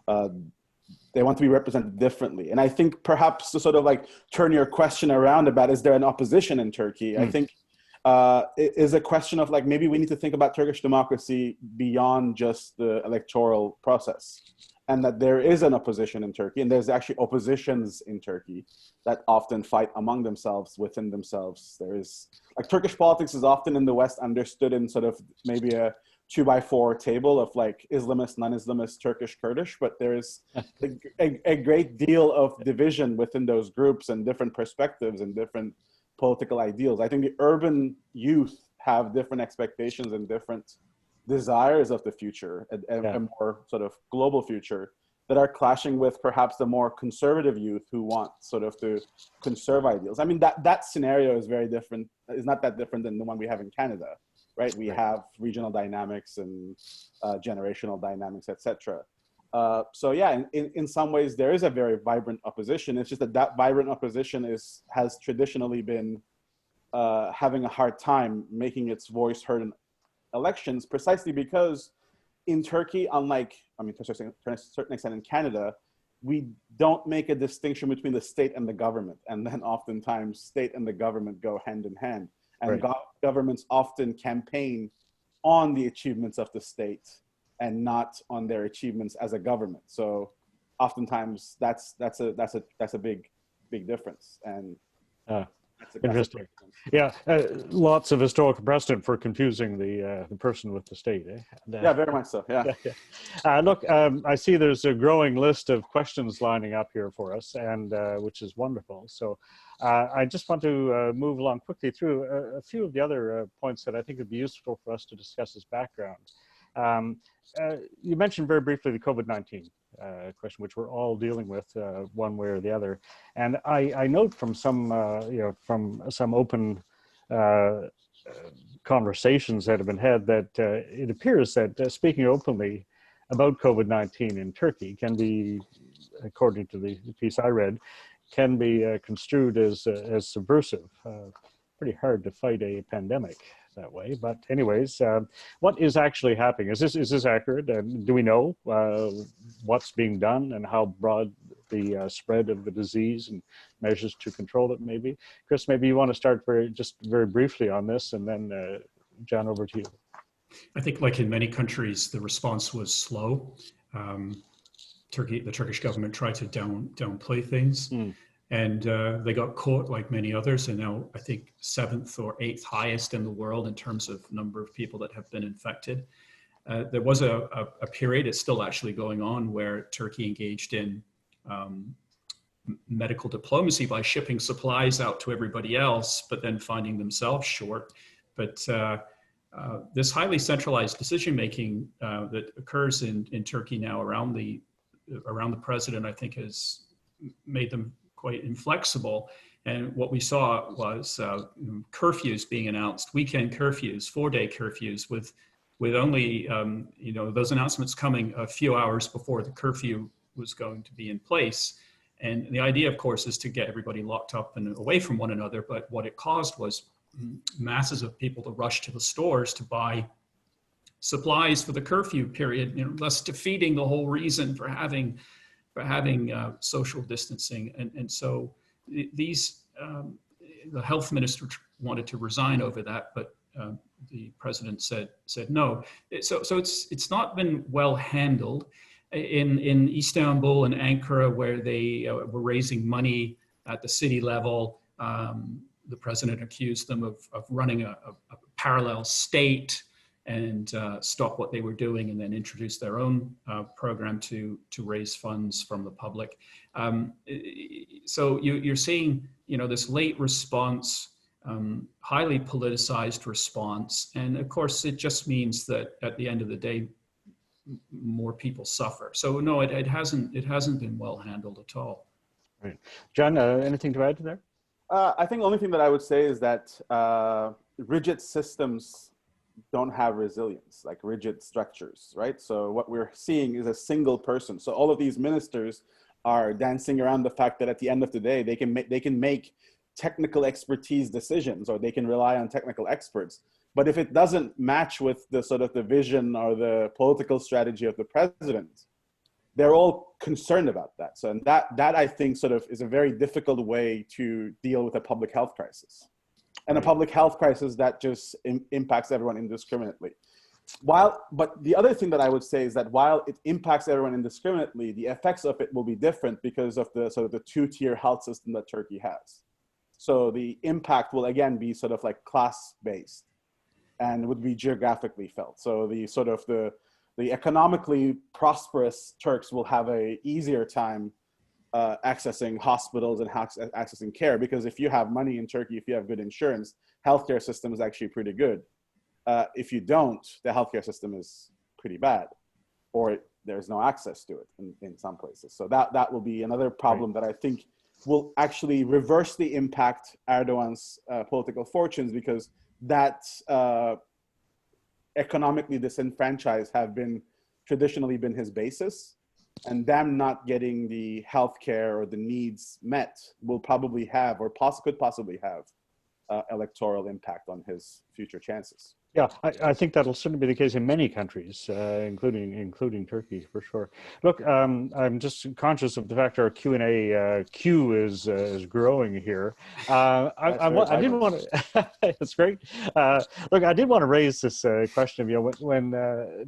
Speaker 3: to be represented differently. And I think perhaps to sort of like turn your question around about, is there an opposition in Turkey? I think it is a question of like, maybe we need to think about Turkish democracy beyond just the electoral process, and that there is an opposition in Turkey, and there's actually oppositions in Turkey that often fight among themselves, within themselves. There is, like, Turkish politics is often in the West understood in sort of maybe a 2x4 table of like Islamist, non-Islamist, Turkish, Kurdish, but there's a great deal of division within those groups and different perspectives and different political ideals. I think the urban youth have different expectations and different desires of the future, a more sort of global future, that are clashing with perhaps the more conservative youth who want sort of to conserve ideals. I mean, that scenario is very different, is not that different than the one we have in Canada. Right, we have regional dynamics and generational dynamics, etc. So yeah, in some ways there is a very vibrant opposition. It's just that vibrant opposition has traditionally been having a hard time making its voice heard in elections, precisely because in Turkey, unlike, I mean, to a certain extent in Canada, we don't make a distinction between the state and the government, and then oftentimes state and the government go hand in hand. And governments often campaign on the achievements of the state and not on their achievements as a government. So oftentimes that's a big difference. And
Speaker 1: interesting. Yeah, lots of historical precedent for confusing the person with the state. Eh?
Speaker 3: Yeah, very much so. Yeah.
Speaker 1: Look, I see there's a growing list of questions lining up here for us, and which is wonderful. So I just want to move along quickly through a few of the other points that I think would be useful for us to discuss as background. You mentioned very briefly the COVID-19 question, which we're all dealing with one way or the other. And I note from some, from some open conversations that have been had that it appears that speaking openly about COVID-19 in Turkey can be, according to the piece I read, can be construed as subversive. Pretty hard to fight a pandemic that way, but anyways, what is actually happening? Is this accurate? Do we know what's being done and how broad the spread of the disease and measures to control it may be? Chris, maybe you want to start very briefly on this, and then John, over to you.
Speaker 2: I think, like in many countries, the response was slow. The Turkish government tried to downplay things. And they got caught like many others, and now I think 7th or 8th highest in the world in terms of number of people that have been infected. There was a period, it's still actually going on, where Turkey engaged in medical diplomacy by shipping supplies out to everybody else, but then finding themselves short. But this highly centralized decision-making that occurs in Turkey now around the president, I think, has made them quite inflexible. And what we saw was curfews being announced, weekend curfews, 4-day curfews, with only those announcements coming a few hours before the curfew was going to be in place. And the idea, of course, is to get everybody locked up and away from one another. But what it caused was masses of people to rush to the stores to buy supplies for the curfew period, thus defeating the whole reason for having social distancing. And so the health minister wanted to resign over that, but the president said no. So it's not been well handled. In Istanbul and Ankara, where they were raising money at the city level, the president accused them of running a parallel state and stop what they were doing, and then introduce their own program to raise funds from the public. So you're seeing, this late response, highly politicized response, and of course it just means that at the end of the day, more people suffer. So no, it hasn't been well handled at all.
Speaker 1: Right, John, anything to add to there?
Speaker 3: I think the only thing that I would say is that rigid systems don't have resilience, like rigid structures, right? So what we're seeing is a single person. So all of these ministers are dancing around the fact that at the end of the day, they can make technical expertise decisions, or they can rely on technical experts. But if it doesn't match with the sort of the vision or the political strategy of the president, they're all concerned about that. So and that I think sort of is a very difficult way to deal with a public health crisis. And a public health crisis that just impacts everyone indiscriminately. But the other thing that I would say is that while it impacts everyone indiscriminately, the effects of it will be different because of the sort of the two-tier health system that Turkey has. So the impact will again be sort of like class-based. and would be geographically felt. So the economically prosperous Turks will have a easier time accessing hospitals and accessing care, because if you have money in Turkey, if you have good insurance, healthcare system is actually pretty good. If you don't, the healthcare system is pretty bad, or there's no access to it in some places. So that will be another problem that I think will actually reversely impact Erdogan's political fortunes, because that economically disenfranchised have traditionally been his basis, and them not getting the healthcare or the needs met will probably have, or could possibly have, electoral impact on his future chances.
Speaker 1: Yeah, I think that'll certainly be the case in many countries, including Turkey, for sure. Look, I'm just conscious of the fact our Q&A queue is growing here. I did want to. That's great. Look, I did want to raise this question of, you know, when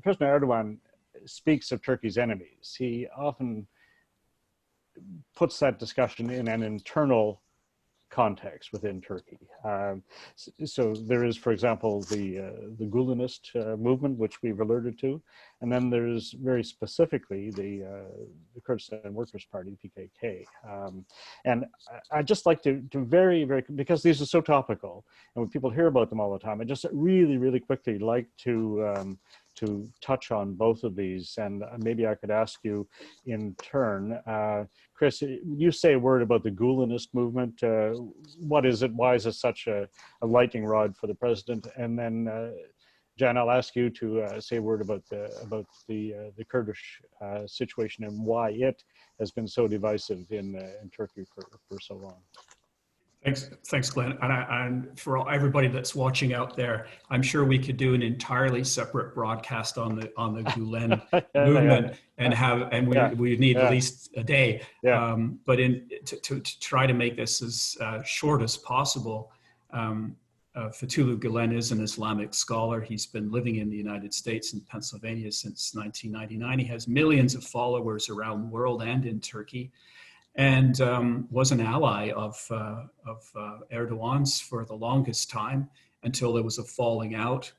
Speaker 1: President Erdogan speaks of Turkey's enemies, he often puts that discussion in an internal context within Turkey. So there is, for example, the Gulenist movement, which we've alerted to, and then there's very specifically the Kurdistan Workers' Party, PKK. And I'd just like to very, because these are so topical, and when people hear about them all the time, I just really, really quickly like to touch on both of these, and maybe I could ask you in turn. Chris, you say a word about the Gulenist movement. What is it? Why is it such a lightning rod for the president? And then, Jan, I'll ask you to say a word about the Kurdish situation and why it has been so divisive in Turkey for so long.
Speaker 2: Thanks, Glenn. And for everybody that's watching out there, I'm sure we could do an entirely separate broadcast on the Gulen movement, and we need at least a day.
Speaker 1: Yeah.
Speaker 2: But to try to make this as short as possible, Fethullah Gulen is an Islamic scholar. He's been living in the United States and Pennsylvania since 1999. He has millions of followers around the world and in Turkey, and was an ally of Erdogan's for the longest time, until there was a falling out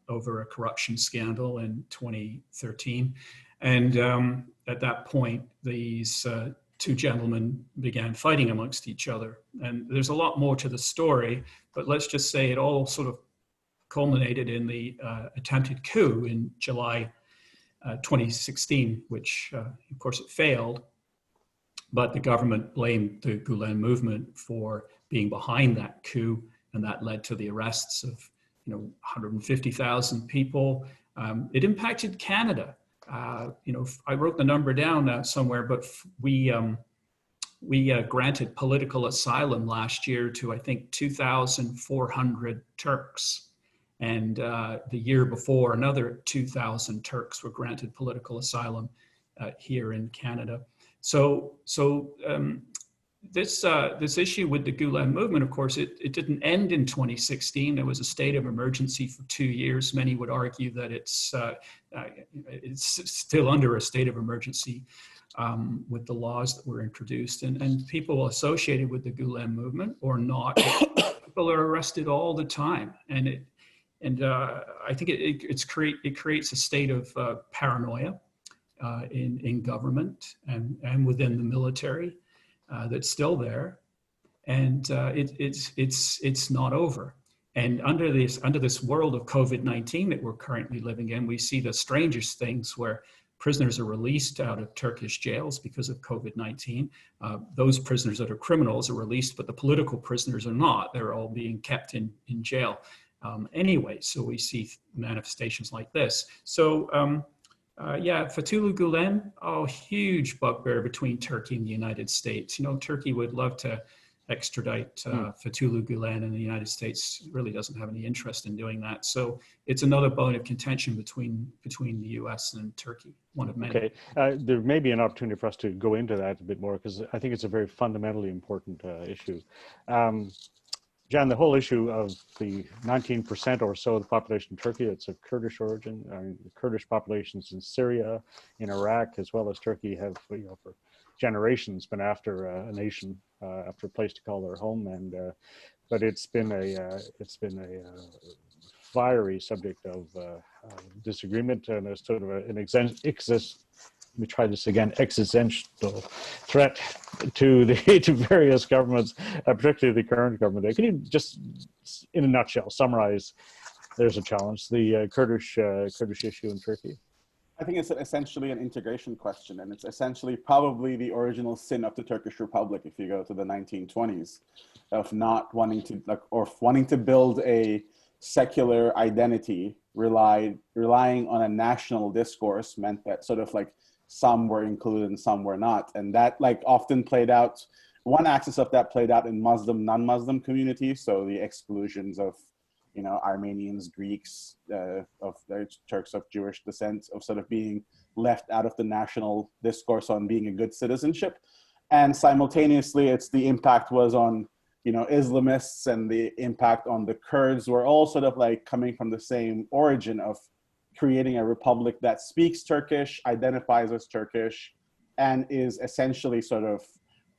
Speaker 2: over a corruption scandal in 2013. And at that point, these two gentlemen began fighting amongst each other. And there's a lot more to the story, but let's just say it all sort of culminated in the attempted coup in July 2016, which of course it failed. But the government blamed the Gulen movement for being behind that coup, and that led to the arrests of 150,000 people. It impacted Canada. I wrote the number down somewhere, but we granted political asylum last year to, I think, 2,400 Turks. And the year before, another 2,000 Turks were granted political asylum here in Canada. So this issue with the Gulen movement, of course, it didn't end in 2016. There was a state of emergency for 2 years. Many would argue that it's still under a state of emergency with the laws that were introduced, and people associated with the Gulen movement or not, people are arrested all the time, and I think it creates a state of paranoia in government and within the military that's still there, and it's not over. And under this world of COVID-19 that we're currently living in, we see the strangest things where prisoners are released out of Turkish jails because of COVID-19. Those prisoners that are criminals are released, but the political prisoners are not. They're all being kept in jail anyway. So we see manifestations like this. So Fethullah Gulen, huge bugbear between Turkey and the United States. Turkey would love to extradite Fethullah Gulen, and the United States really doesn't have any interest in doing that. So it's another bone of contention between the U.S. and Turkey, one of many.
Speaker 1: Okay, there may be an opportunity for us to go into that a bit more, because I think it's a very fundamentally important issue. Jan, the whole issue of the 19% or so of the population in Turkey, it's of Kurdish origin. The Kurdish populations in Syria, in Iraq, as well as Turkey, have for generations been after a nation, after a place to call their home. And but it's been a fiery subject of disagreement and a sort of let me try this again, existential threat to various governments, particularly the current government. Can you just, in a nutshell, summarize? There's a challenge, the Kurdish issue in Turkey.
Speaker 3: I think it's essentially an integration question, and it's essentially probably the original sin of the Turkish Republic, if you go to the 1920s, of not wanting to, or wanting to build a secular identity, relying on a national discourse meant that sort of like some were included and some were not. And that often played out, one axis of that played out in Muslim, non-Muslim communities. So the exclusions of, Armenians, Greeks, of Turks of Jewish descent, of sort of being left out of the national discourse on being a good citizenship. And simultaneously, the impact was on, Islamists, and the impact on the Kurds were all sort of coming from the same origin of creating a republic that speaks Turkish, identifies as Turkish, and is essentially sort of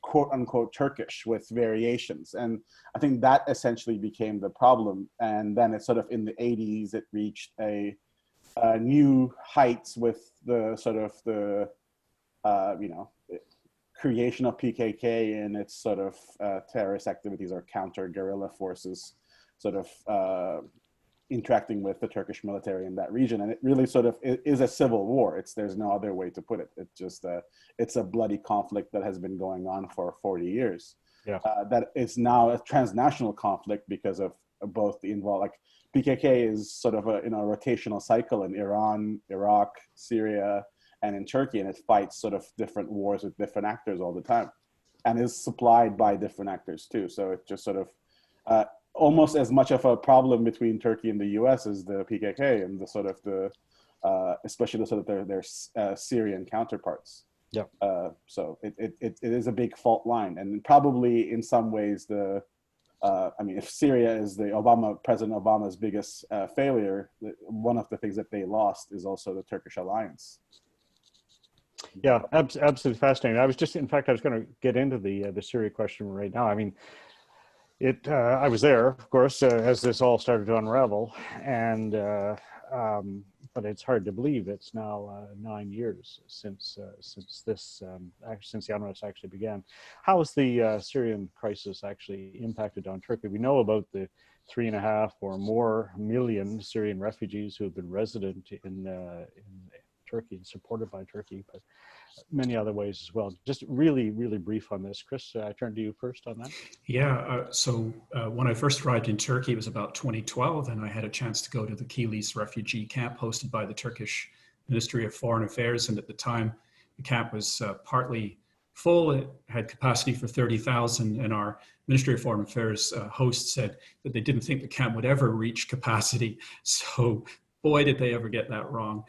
Speaker 3: quote unquote Turkish with variations. And I think that essentially became the problem. And then it sort of in the 80s, it reached a new heights with the sort of the, creation of PKK and its sort of terrorist activities or counter guerrilla forces sort of interacting with the Turkish military in that region. And it really sort of is a civil war. There's no other way to put it. It's just it's a bloody conflict that has been going on for 40 years.
Speaker 1: Yeah.
Speaker 3: That is now a transnational conflict because of both the involved, PKK is sort of a rotational cycle in Iran, Iraq, Syria, and in Turkey, and it fights sort of different wars with different actors all the time, and is supplied by different actors too. So it's just sort of almost as much of a problem between Turkey and the U.S. as the PKK and the sort of especially the sort of their Syrian counterparts.
Speaker 1: Yeah.
Speaker 3: So it is a big fault line, and probably in some ways if Syria is President Obama's biggest failure, one of the things that they lost is also the Turkish alliance.
Speaker 1: Yeah, absolutely fascinating. I was going to get into the Syria question right now. I mean, I was there, of course, as this all started to unravel, and but it's hard to believe it's now 9 years since the unrest actually began. How has the Syrian crisis actually impacted on Turkey? We know about the 3.5 or more million Syrian refugees who have been resident in Turkey and supported by Turkey, but many other ways as well. Just really, really brief on this. Chris, I turn to you first on that.
Speaker 2: Yeah, so when I first arrived in Turkey, it was about 2012, and I had a chance to go to the Kilis refugee camp hosted by the Turkish Ministry of Foreign Affairs. And at the time, the camp was partly full. It had capacity for 30,000, and our Ministry of Foreign Affairs host said that they didn't think the camp would ever reach capacity. So boy, did they ever get that wrong.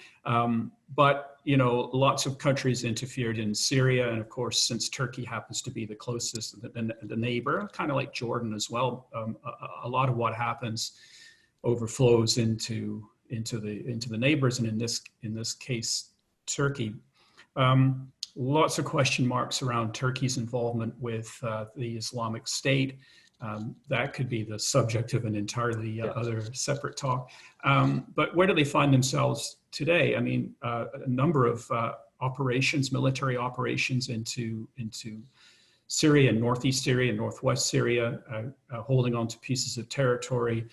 Speaker 2: But, lots of countries interfered in Syria. And of course, since Turkey happens to be the closest, the neighbor, kind of like Jordan as well, a lot of what happens overflows into the neighbors. And in this case, Turkey. Lots of question marks around Turkey's involvement with the Islamic State. That could be the subject of an entirely other separate talk. But where do they find themselves today? I mean, a number of military operations into Syria and northeast Syria and northwest Syria, holding on to pieces of territory.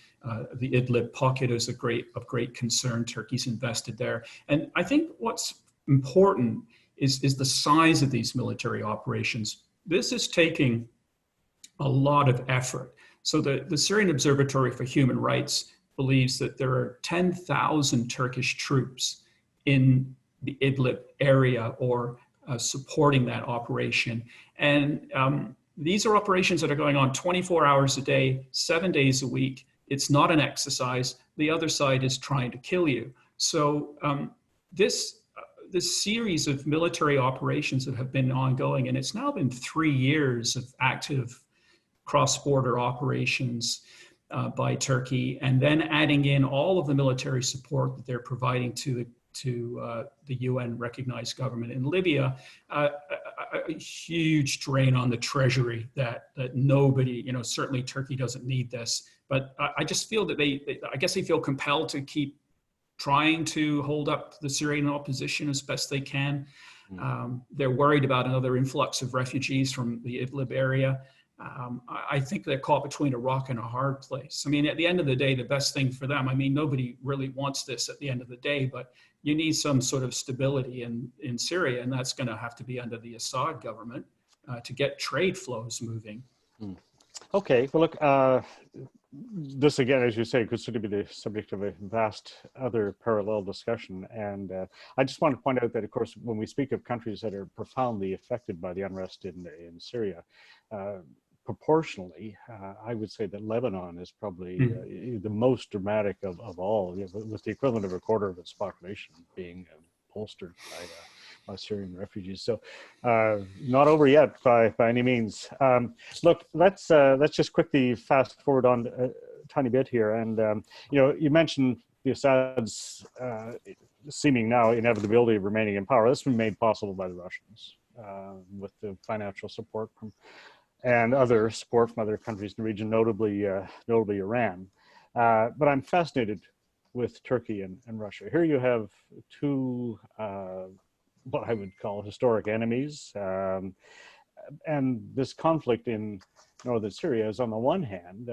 Speaker 2: The Idlib pocket is of great concern. Turkey's invested there. And I think what's important is the size of these military operations. This is taking a lot of effort. So the Syrian Observatory for Human Rights believes that there are 10,000 Turkish troops in the Idlib area or supporting that operation. And these are operations that are going on 24 hours a day, 7 days a week. It's not an exercise. The other side is trying to kill you. So this series of military operations that have been ongoing, and it's now been 3 years of active cross-border operations by Turkey, and then adding in all of the military support that they're providing to to the UN recognized government in Libya, a huge drain on the treasury that nobody, certainly Turkey doesn't need this, but I just feel that I guess they feel compelled to keep trying to hold up the Syrian opposition as best they can. They're worried about another influx of refugees from the Idlib area. I think they're caught between a rock and a hard place. I mean, at the end of the day, the best thing for them, I mean, nobody really wants this at the end of the day, but you need some sort of stability in Syria, and that's going to have to be under the Assad government to get trade flows moving.
Speaker 1: Okay, well, look, this again, as you say, could sort of be the subject of a vast other parallel discussion. And I just want to point out that, of course, when we speak of countries that are profoundly affected by the unrest in Syria, proportionally, I would say that Lebanon is probably the most dramatic of all, with the equivalent of a quarter of its population being bolstered by Syrian refugees. So not over yet by any means. Look, let's just quickly fast forward on a tiny bit here. And, you mentioned the Assad's seeming now inevitability of remaining in power. This has been made possible by the Russians with the financial support and other support from other countries in the region, notably Iran. But I'm fascinated with Turkey and Russia. Here you have two what I would call historic enemies. And this conflict in northern Syria is, on the one hand,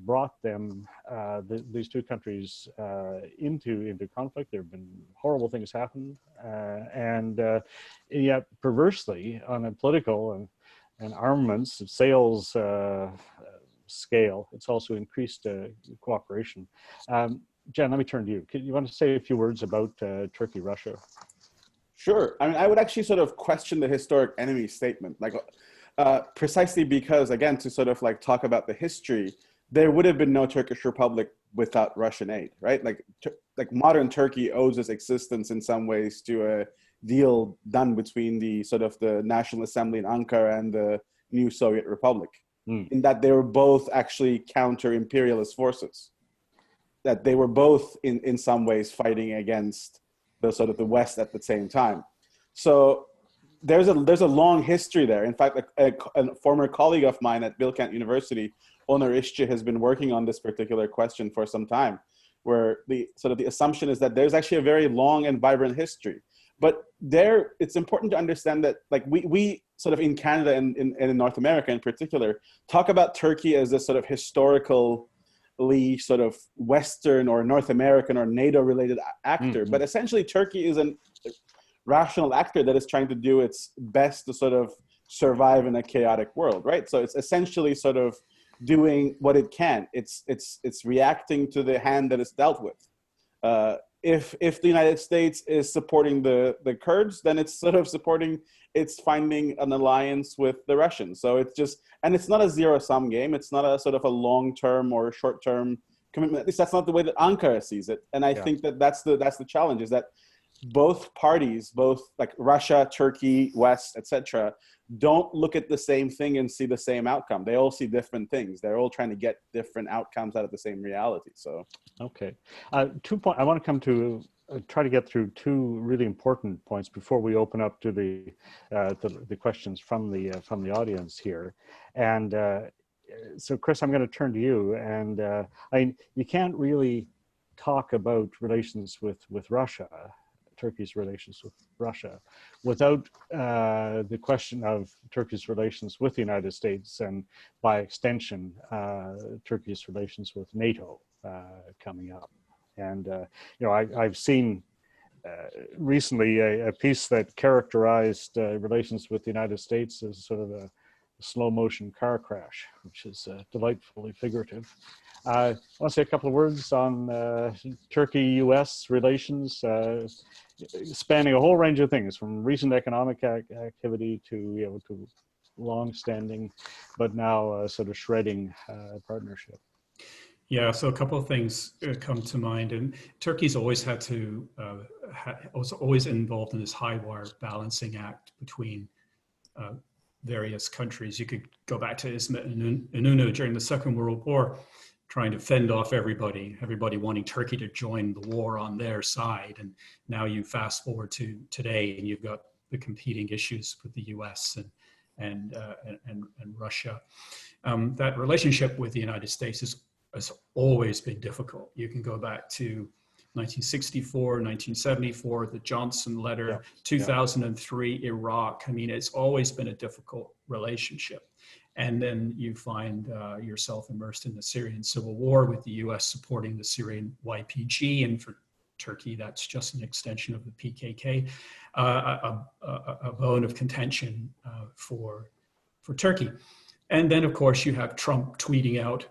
Speaker 1: brought them, these two countries, into conflict. There have been horrible things happen. And yet, perversely, on a political and armaments sales scale, it's also increased cooperation. Jen, let me turn to you. You want to say a few words about Turkey, Russia?
Speaker 3: Sure. I mean, I would actually sort of question the historic enemy statement, like precisely because, again, to sort of like talk about the history, there would have been no Turkish Republic without Russian aid, right? Like modern Turkey owes its existence in some ways to a deal done between the sort of the National Assembly in Ankara and the new Soviet Republic, in that they were both actually counter-imperialist forces, that they were both in some ways fighting against the sort of the West at the same time. So there's a long history there. In fact, a former colleague of mine at Bilkent University, Onur İşçi, has been working on this particular question for some time, where the assumption is that there's actually a very long and vibrant history. But there, it's important to understand that, like, we sort of in Canada and in North America in particular, talk about Turkey as a sort of historically sort of Western or North American or NATO-related actor. But essentially, Turkey is a rational actor that is trying to do its best to sort of survive in a chaotic world, right? So it's essentially sort of doing what it can. It's reacting to the hand that it's dealt with. If the United States is supporting the Kurds, then it's sort of finding an alliance with the Russians. So it's just, and it's not a zero-sum game. It's not a sort of a long-term or short-term commitment. At least that's not the way that Ankara sees it. And I think that that's the challenge, is that both parties, both like Russia, Turkey, West, etc., don't look at the same thing and see the same outcome. They all see different things. They're all trying to get different outcomes out of the same reality. So, okay,
Speaker 1: 2 points. I want to come to try to get through two really important points before we open up to the questions from the audience here. And so, Chris, I'm going to turn to you. And I mean, you can't really talk about relations with Russia, Turkey's relations with Russia, without the question of Turkey's relations with the United States, and by extension, Turkey's relations with NATO coming up. And I've seen recently a piece that characterized relations with the United States as sort of a slow motion car crash, which is delightfully figurative. I want to say a couple of words on Turkey-U.S. relations, spanning a whole range of things, from recent economic activity to long-standing, but now sort of shredding partnership.
Speaker 2: Yeah, so a couple of things come to mind, and Turkey's always had to was always involved in this high wire balancing act between various countries. You could go back to Ismet Inonu during the Second World War, trying to fend off everybody wanting Turkey to join the war on their side. And now you fast forward to today, and you've got the competing issues with the U.S. and Russia. That relationship with the United States has always been difficult. You can go back to 1964, 1974, the Johnson letter, 2003, Iraq. I mean, it's always been a difficult relationship. And then you find yourself immersed in the Syrian civil war with the US supporting the Syrian YPG, and for Turkey, that's just an extension of the PKK, a bone of contention for Turkey. And then, of course, you have Trump tweeting out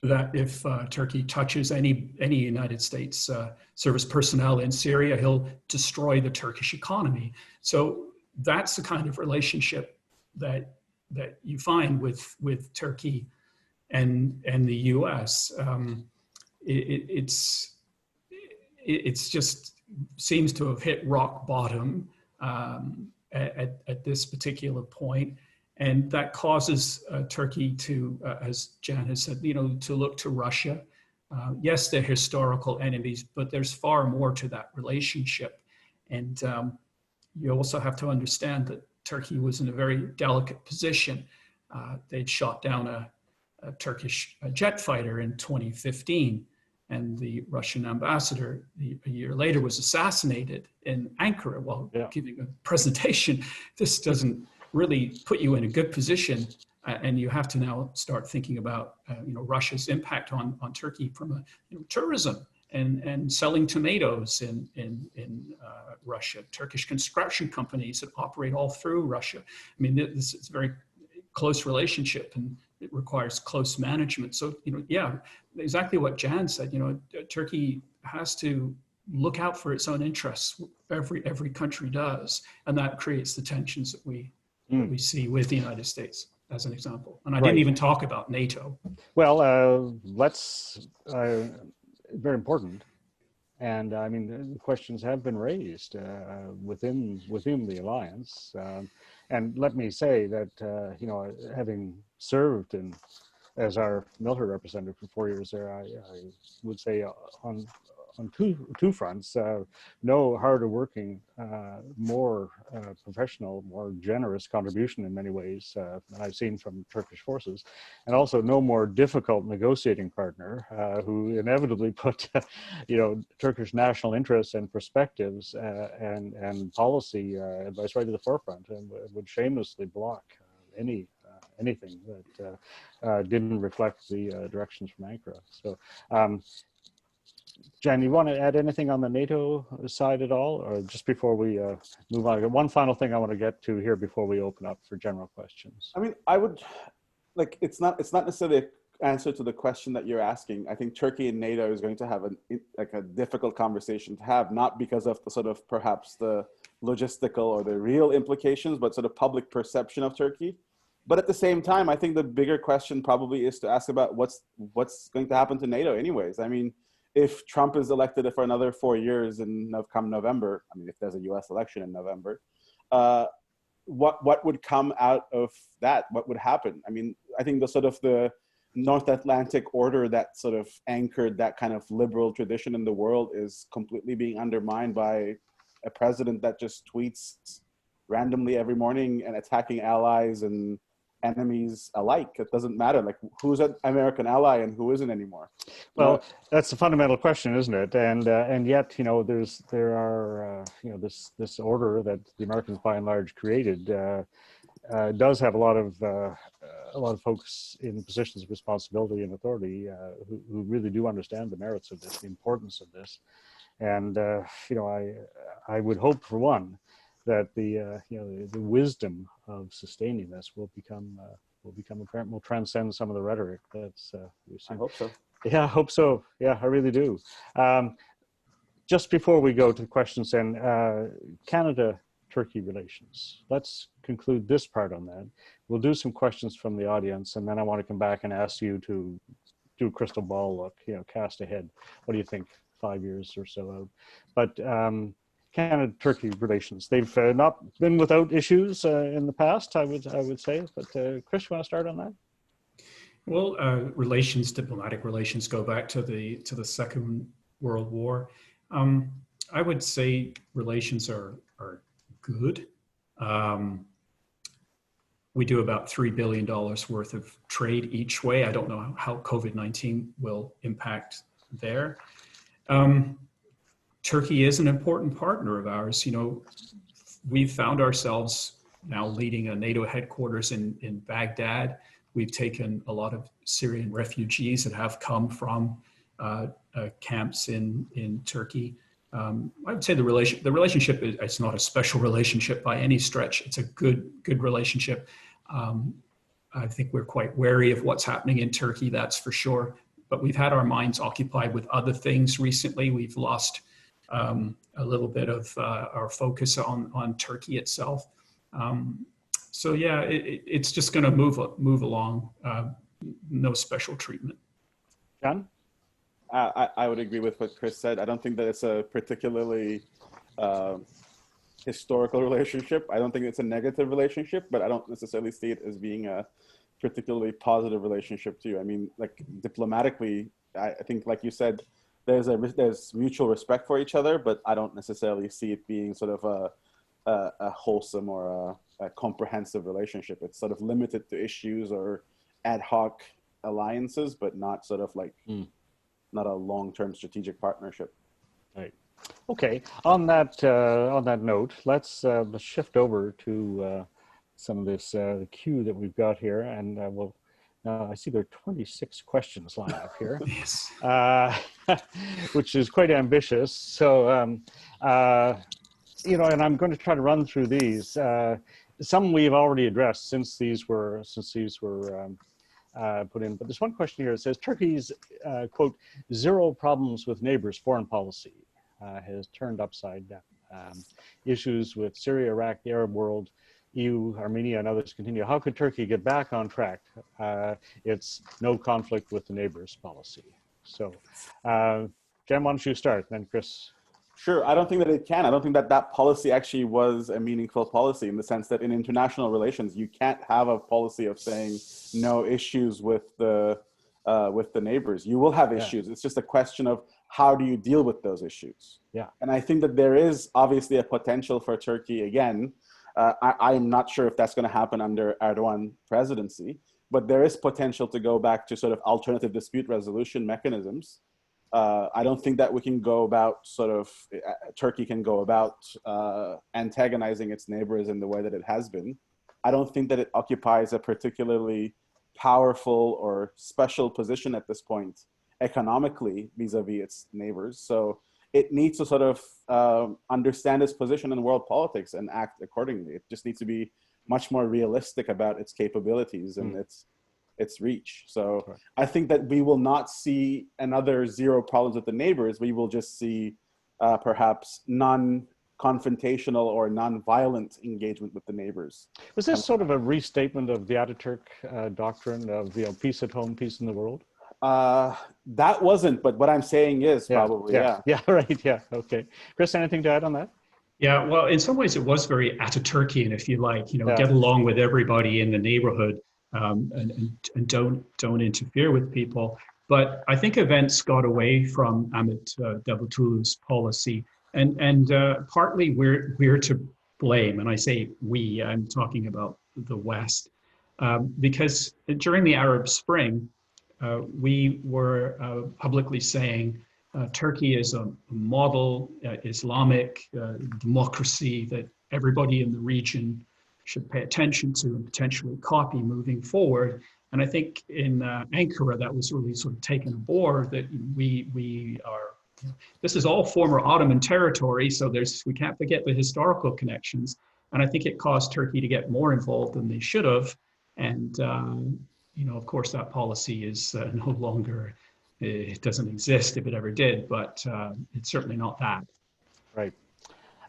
Speaker 2: that if Turkey touches any United States service personnel in Syria, he'll destroy the Turkish economy. So that's the kind of relationship that you find with Turkey and the U.S. It's just seems to have hit rock bottom at this particular point. And that causes Turkey to, as Jan has said, to look to Russia. Yes, they're historical enemies, but there's far more to that relationship. And you also have to understand that Turkey was in a very delicate position. They'd shot down a Turkish jet fighter in 2015, and the Russian ambassador a year later was assassinated in Ankara while giving a presentation. This doesn't really put you in a good position, and you have to now start thinking about Russia's impact on Turkey from tourism and selling tomatoes in Russia, Turkish construction companies that operate all through Russia. I mean, this is a very close relationship, and it requires close management. So exactly what Jan said. Turkey has to look out for its own interests. Every country does, and that creates the tensions that we see with the United States, as an example. And I didn't even talk about NATO.
Speaker 1: Well, let's, very important. And I mean, the questions have been raised within the alliance. And let me say that, having served as our military representative for 4 years there, I would say on two fronts, no harder working, more professional, more generous contribution in many ways than I've seen from Turkish forces, and also no more difficult negotiating partner who inevitably put, Turkish national interests and perspectives and policy advice right to the forefront, and would shamelessly block anything that didn't reflect the directions from Ankara. So. Jan, you want to add anything on the NATO side at all, or just before we move on? One final thing I want to get to here before we open up for general questions.
Speaker 3: I mean, I would it's not necessarily an answer to the question that you're asking. I think Turkey and NATO is going to have a difficult conversation to have, not because of the sort of perhaps the logistical or the real implications, but sort of public perception of Turkey. But at the same time, I think the bigger question probably is to ask about what's going to happen to NATO anyways. I mean, if Trump is elected for another 4 years come November, I mean, if there's a U.S. election in November, what would come out of that? What would happen? I mean, I think the North Atlantic order that sort of anchored that kind of liberal tradition in the world is completely being undermined by a president that just tweets randomly every morning and attacking allies and enemies alike. It doesn't matter who's an American ally and who isn't anymore.
Speaker 1: Well, that's a fundamental question, isn't it? And yet, this order that the Americans by and large created does have a lot of folks in positions of responsibility and authority who really do understand the merits of this, the importance of this. And I would hope, for one, that the wisdom of sustaining this will become apparent, will transcend some of the rhetoric that's we've seen.
Speaker 3: I hope so.
Speaker 1: Yeah, I hope so. Yeah, I really do. Just before we go to the questions, then, Canada-Turkey relations. Let's conclude this part on that. We'll do some questions from the audience, and then I want to come back and ask you to do a crystal ball look, cast ahead. What do you think 5 years or so out? But Canada-Turkey relations, they've not been without issues in the past, I would say. But Chris, you want to start on that?
Speaker 2: Well, diplomatic relations go back to the Second World War. I would say relations are good. We do about $3 billion worth of trade each way. I don't know how COVID-19 will impact there. Turkey is an important partner of ours. You know, we've found ourselves now leading a NATO headquarters in Baghdad. We've taken a lot of Syrian refugees that have come from camps in Turkey. I would say the relationship is, it's not a special relationship by any stretch. It's a good relationship. I think we're quite wary of what's happening in Turkey, that's for sure. But we've had our minds occupied with other things recently. We've lost a little bit of our focus on Turkey itself. So yeah, it's just going to move along. No special treatment.
Speaker 1: John?
Speaker 3: I would agree with what Chris said. I don't think that it's a particularly historical relationship. I don't think it's a negative relationship, but I don't necessarily see it as being a particularly positive relationship too. I mean, like diplomatically, I think, like you said, there's mutual respect for each other, but I don't necessarily see it being sort of a wholesome or a comprehensive relationship. It's sort of limited to issues or ad hoc alliances, but not sort of like not a long-term strategic partnership.
Speaker 1: Right. Okay. On that note, let's shift over to some of this queue that we've got here, and we'll. I see there are 26 questions lined up here,
Speaker 2: Yes.
Speaker 1: Which is quite ambitious. So, you know, and I'm going to try to run through these. Some we've already addressed since these were put in. But there's one question here. It says Turkey's quote zero problems with neighbors foreign policy has turned upside down. Issues with Syria, Iraq, the Arab world, EU, Armenia, and others continue. How could Turkey get back on track? It's no conflict with the neighbors policy. So, Jem, why don't you start, then Chris?
Speaker 3: Sure. I don't think that it can. I don't think that that policy actually was a meaningful policy in the sense that in international relations, you can't have a policy of saying no issues with the neighbors. You will have issues. It's just a question of how do you deal with those issues.
Speaker 1: Yeah.
Speaker 3: And I think that there is obviously a potential for Turkey again. I'm not sure if that's going to happen under Erdogan presidency, but there is potential to go back to sort of alternative dispute resolution mechanisms. I don't think that we can go about Turkey can go about antagonizing its neighbors in the way that it has been. I don't think that it occupies a particularly powerful or special position at this point economically vis-a-vis its neighbors. So it needs to sort of understand its position in world politics and act accordingly. It just needs to be much more realistic about its capabilities and its reach. So I think that we will not see another zero problems with the neighbors. We will just see perhaps non-confrontational or non-violent engagement with the neighbors.
Speaker 1: Was this sort of a restatement of the Ataturk doctrine of peace at home, peace in the world?
Speaker 3: That wasn't, but what I'm saying is probably,
Speaker 1: yeah, right, yeah, okay. Chris, anything to add on that?
Speaker 2: Yeah, well, in some ways it was very Ataturkian, if you like, get along with everybody in the neighborhood and don't interfere with people. But I think events got away from Ahmet Davutoglu's policy, and partly we're to blame. And I say we, I'm talking about the West, because during the Arab Spring, we were publicly saying Turkey is a model Islamic democracy that everybody in the region should pay attention to and potentially copy moving forward. And I think in Ankara, that was really sort of taken aboard that we are, this is all former Ottoman territory, so we can't forget the historical connections. And I think it caused Turkey to get more involved than they should have. And of course, that policy is no longer, it doesn't exist if it ever did, but it's certainly not that.
Speaker 1: Right.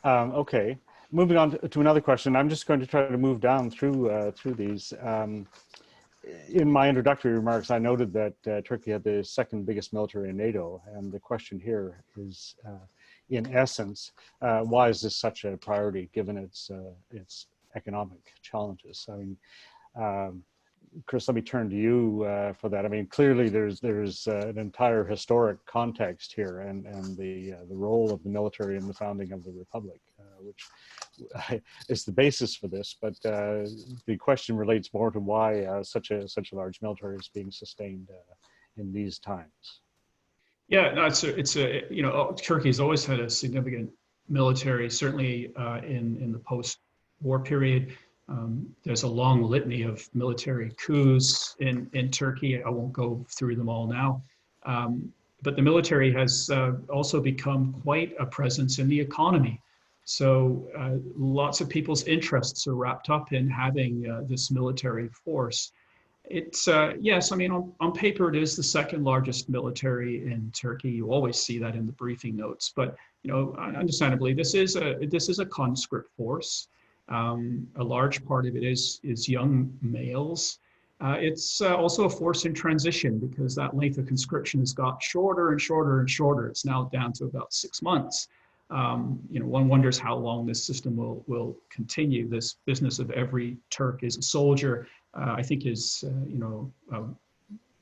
Speaker 1: Okay. Moving on to another question. I'm just going to try to move down through these. In my introductory remarks, I noted that Turkey had the second biggest military in NATO, and the question here is, in essence, why is this such a priority given its economic challenges? I mean, Chris, let me turn to you for that. I mean, clearly there's an entire historic context here, and the role of the military in the founding of the republic, which is the basis for this. But the question relates more to why such a large military is being sustained in these times.
Speaker 2: Yeah, no, it's a you know, Turkey has always had a significant military, certainly in the post-war period. There's a long litany of military coups in Turkey. I won't go through them all now. But the military has also become quite a presence in the economy. So lots of people's interests are wrapped up in having this military force. It's, yes, I mean, on paper, it is the second largest military in Turkey. You always see that in the briefing notes. But, you know, understandably, this is a conscript force. A large part of it is young males. It's also a force in transition because that length of conscription has got shorter and shorter and shorter. It's now down to about 6 months. You know, one wonders how long this system will continue. This business of every Turk is a soldier, I think is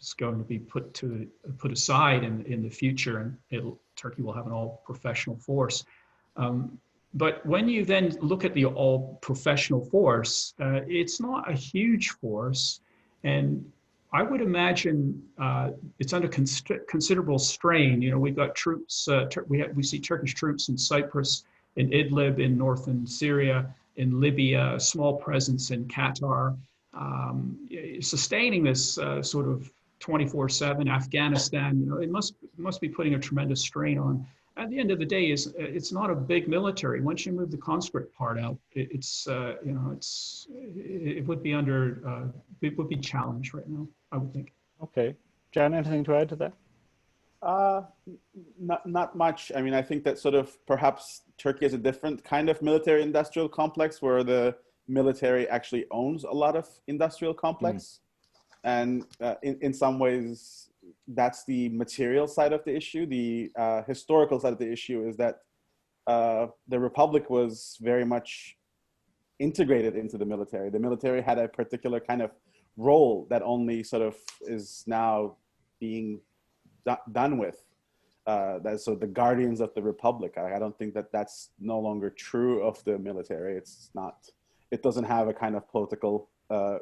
Speaker 2: is going to be put aside in the future, and Turkey will have an all-professional force. But when you then look at the all-professional force, it's not a huge force, and I would imagine it's under considerable strain. You know, we've got troops. We see Turkish troops in Cyprus, in Idlib, in northern Syria, in Libya, a small presence in Qatar, sustaining this sort of 24/7. Afghanistan, you know, it must be putting a tremendous strain on. At the end of the day, it's not a big military. Once you move the conscript part out, it would be it would be challenged right now, I would think.
Speaker 1: Okay, Jan, anything to add to that?
Speaker 3: Not much. I mean, I think that sort of perhaps Turkey is a different kind of military-industrial complex where the military actually owns a lot of industrial complex, and in some ways, that's the material side of the issue. The historical side of the issue is that the Republic was very much integrated into the military. The military had a particular kind of role that only sort of is now being done with. So the guardians of the Republic. I don't think that that's no longer true of the military. It's not. It doesn't have a kind of political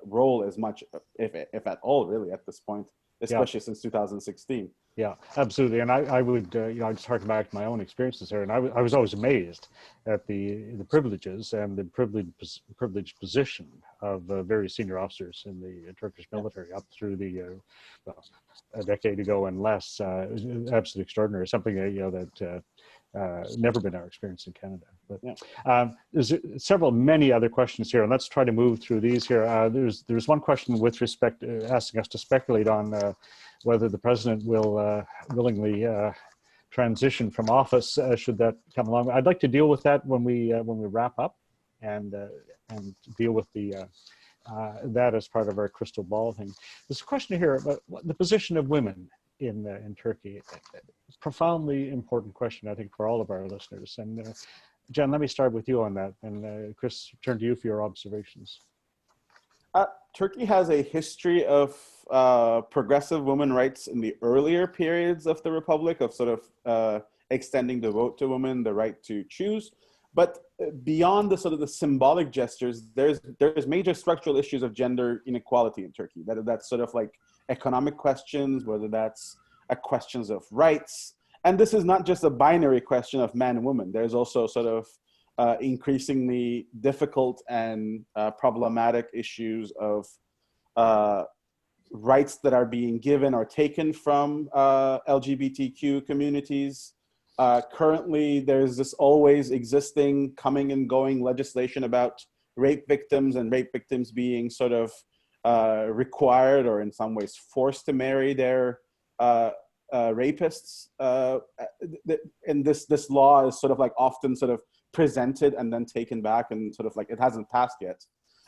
Speaker 3: role as much, if at all, really, at this point. Especially since 2016.
Speaker 1: Yeah, absolutely. And I would, I just harken back to my own experiences there, and I was always amazed at the privileges and the privileged position of very senior officers in the Turkish military up through the, a decade ago and less. It was absolutely extraordinary. Something that never been our experience in Canada. But there's many other questions here, and let's try to move through these here. There's one question with respect asking us to speculate on whether the president will willingly transition from office should that come along. I'd like to deal with that when we wrap up, and deal with that as part of our crystal ball thing. There's a question here about the position of women in Turkey. Profoundly important question, I think, for all of our listeners. And Jen, let me start with you on that, and Chris, turn to you for your observations.
Speaker 3: Turkey has a history of progressive women rights in the earlier periods of the Republic, of sort of extending the vote to women, the right to choose. But beyond the sort of the symbolic gestures, there's major structural issues of gender inequality in Turkey. That's sort of like economic questions, whether that's questions of rights. And this is not just a binary question of man and woman. There's also sort of increasingly difficult and problematic issues of rights that are being given or taken from LGBTQ communities. Currently, there's this always existing coming and going legislation about rape victims, and rape victims being sort of required or in some ways forced to marry their rapists. And this law is sort of like often sort of presented and then taken back, and sort of like it hasn't passed yet.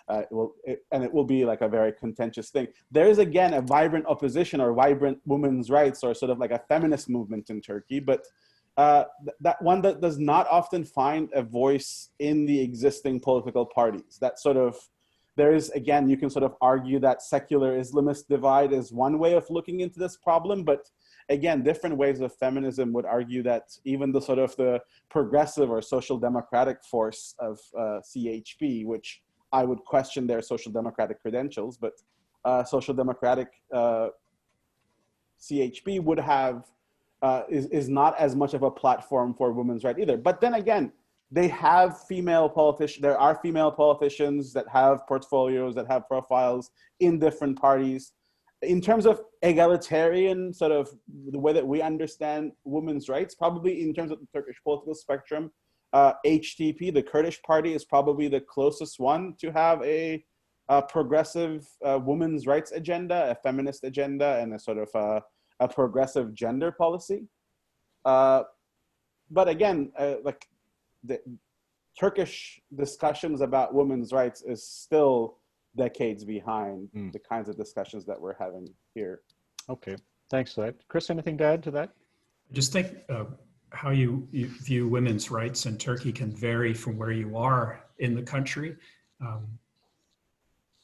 Speaker 3: It will be like a very contentious thing. There is, again, a vibrant opposition or vibrant women's rights, or sort of like a feminist movement in Turkey, but that one that does not often find a voice in the existing political parties. That sort of, there is, again, you can sort of argue that secular Islamist divide is one way of looking into this problem, but again, different ways of feminism would argue that even the sort of the progressive or social democratic force of CHP, which I would question their social democratic credentials, but social democratic CHP would have, is not as much of a platform for women's rights either. But then again, they have female politicians, there are female politicians that have portfolios, that have profiles in different parties. In terms of egalitarian, sort of the way that we understand women's rights, probably in terms of the Turkish political spectrum, HDP, the Kurdish party, is probably the closest one to have a progressive women's rights agenda, a feminist agenda, and a sort of a progressive gender policy. But again, like the Turkish discussions about women's rights is still decades behind the kinds of discussions that we're having here.
Speaker 1: Okay, thanks for that. Chris, anything to add to that?
Speaker 2: I just think how you view women's rights in Turkey can vary from where you are in the country.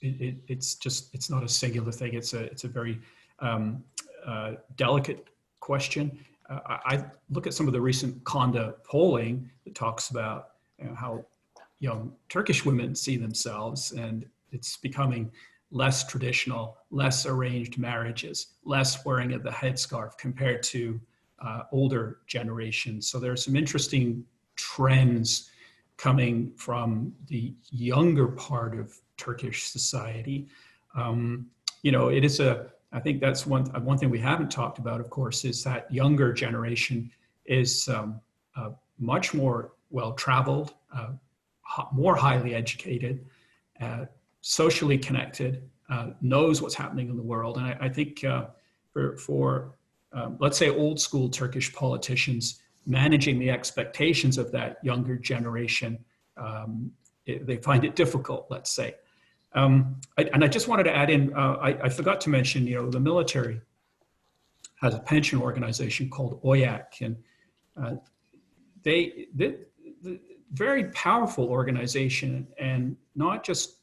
Speaker 2: It's not a singular thing. It's a very delicate question. I look at some of the recent Conda polling that talks about how young Turkish women see themselves, and it's becoming less traditional, less arranged marriages, less wearing of the headscarf compared to older generations. So there are some interesting trends coming from the younger part of Turkish society. It is I think that's one thing we haven't talked about, of course, is that younger generation is much more well-traveled, more highly educated, socially connected, knows what's happening in the world. And I think for let's say old school Turkish politicians, managing the expectations of that younger generation, they find it difficult, let's say. I just wanted to add in, I forgot to mention, the military has a pension organization called OYAK, and the very powerful organization, and not just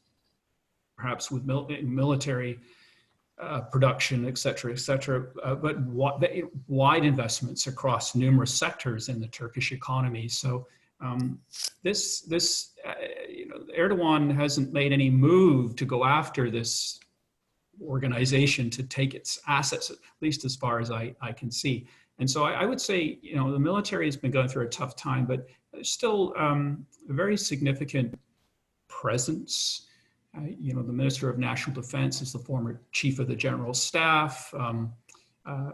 Speaker 2: perhaps with military production, et cetera, but wide investments across numerous sectors in the Turkish economy. So Erdogan hasn't made any move to go after this organization to take its assets, at least as far as I can see. And so I would say, the military has been going through a tough time, but there's still a very significant presence. The Minister of National Defense is the former Chief of the General Staff.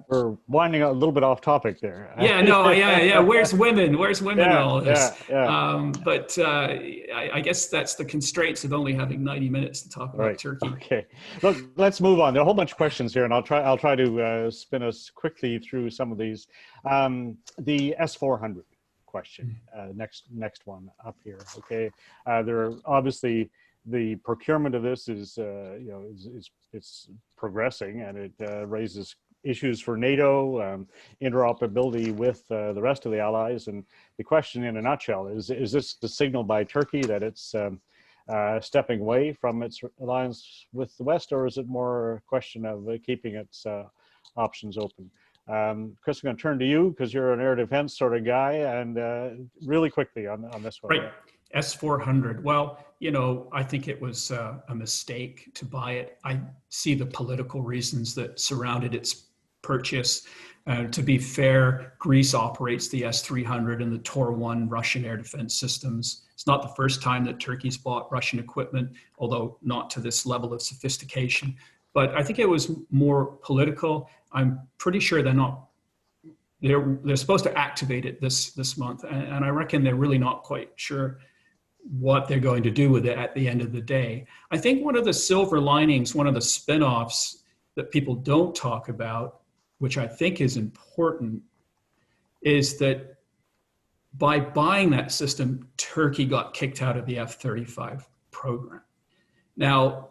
Speaker 1: We're winding a little bit off topic there.
Speaker 2: Yeah. Where's women? Where's women in all this? But I guess that's the constraints of only having 90 minutes to talk about Turkey.
Speaker 1: Okay, look, let's move on. There are a whole bunch of questions here, and I'll try to spin us quickly through some of these. The S-400 question, next one up here. Okay, there are obviously the procurement of this is it's progressing, and it raises issues for NATO, interoperability with the rest of the allies. And the question in a nutshell is this the signal by Turkey that it's stepping away from its alliance with the West, or is it more a question of keeping its options open? Chris, I'm going to turn to you because you're an air defense sort of guy, and really quickly on this one.
Speaker 2: Right. S-400. Well, I think it was a mistake to buy it. I see the political reasons that surrounded its purchase. To be fair, Greece operates the S-300 and the Tor-1 Russian air defense systems. It's not the first time that Turkey's bought Russian equipment, although not to this level of sophistication. But I think it was more political. I'm pretty sure they're supposed to activate it this month, and I reckon they're really not quite sure what they're going to do with it at the end of the day. I think one of the silver linings, one of the spin-offs that people don't talk about, which I think is important, is that by buying that system, Turkey got kicked out of the F-35 program. Now,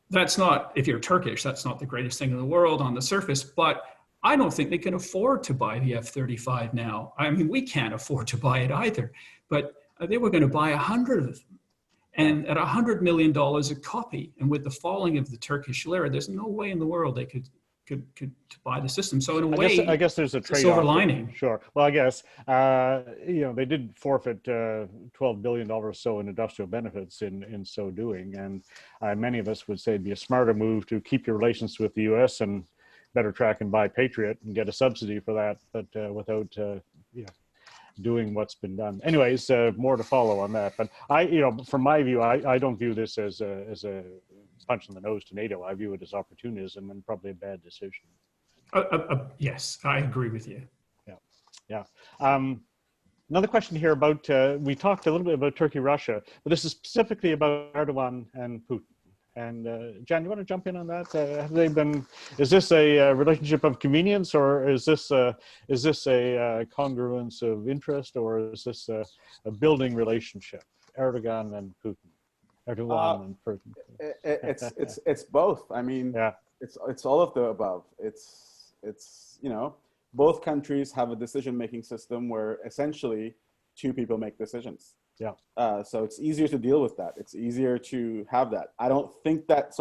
Speaker 2: that's not, if you're Turkish, that's not the greatest thing in the world on the surface, but I don't think they can afford to buy the F-35 now. I mean, we can't afford to buy it either, but they were going to buy 100 of them. and at $100 million a copy. And with the falling of the Turkish lira, there's no way in the world they could buy the system. So in a way,
Speaker 1: I guess there's a trade-off.
Speaker 2: Silver lining.
Speaker 1: Sure. Well, I guess they did forfeit $12 billion or so in industrial benefits in so doing, and many of us would say it'd be a smarter move to keep your relations with the U.S. and better track and buy Patriot and get a subsidy for that, but without doing what's been done. Anyways, more to follow on that. But from my view, I don't view this as a punch in the nose to NATO. I view it as opportunism and probably a bad decision.
Speaker 2: Yes, I agree with you.
Speaker 1: Yeah. Another question here about, we talked a little bit about Turkey, Russia, but this is specifically about Erdogan and Putin. And Jan, you want to jump in on that? Have they been? Is this a relationship of convenience, or is this a congruence of interest, or is this a building relationship? Erdogan and Putin. Erdogan and Putin.
Speaker 3: It's both. I mean, it's all of the above. It's both countries have a decision-making system where essentially two people make decisions.
Speaker 1: Yeah.
Speaker 3: So it's easier to deal with that. It's easier to have that. I don't think that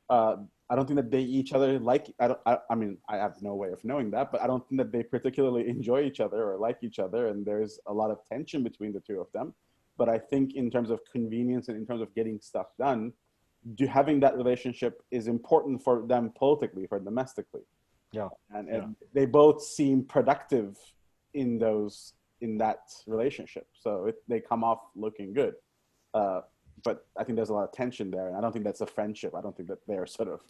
Speaker 3: I don't think that they each other like. I mean, I have no way of knowing that, but I don't think that they particularly enjoy each other or like each other. And there's a lot of tension between the two of them. But I think in terms of convenience and in terms of getting stuff done, having that relationship is important for them politically, for domestically.
Speaker 1: Yeah.
Speaker 3: And they both seem productive in that relationship. So they come off looking good. But I think there's a lot of tension there. And I don't think that's a friendship. I don't think that they're sort of,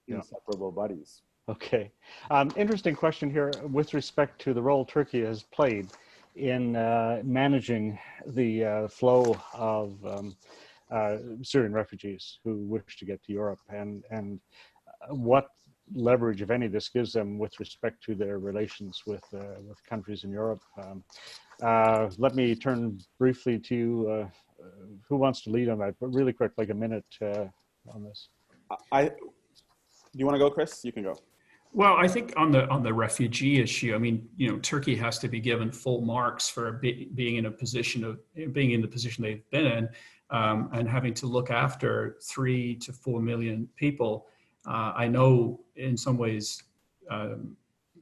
Speaker 3: inseparable buddies.
Speaker 1: Okay. Interesting question here with respect to the role Turkey has played in managing the flow of Syrian refugees who wish to get to Europe, and what leverage, if any, this gives them with respect to their relations with countries in Europe. Let me turn briefly to who wants to lead on that, but really quick, like a minute on this.
Speaker 3: Do you want to go, Chris? You can go.
Speaker 2: Well, I think on the refugee issue, I mean, Turkey has to be given full marks for being in the position they've been in, and having to look after 3 to 4 million people. I know in some ways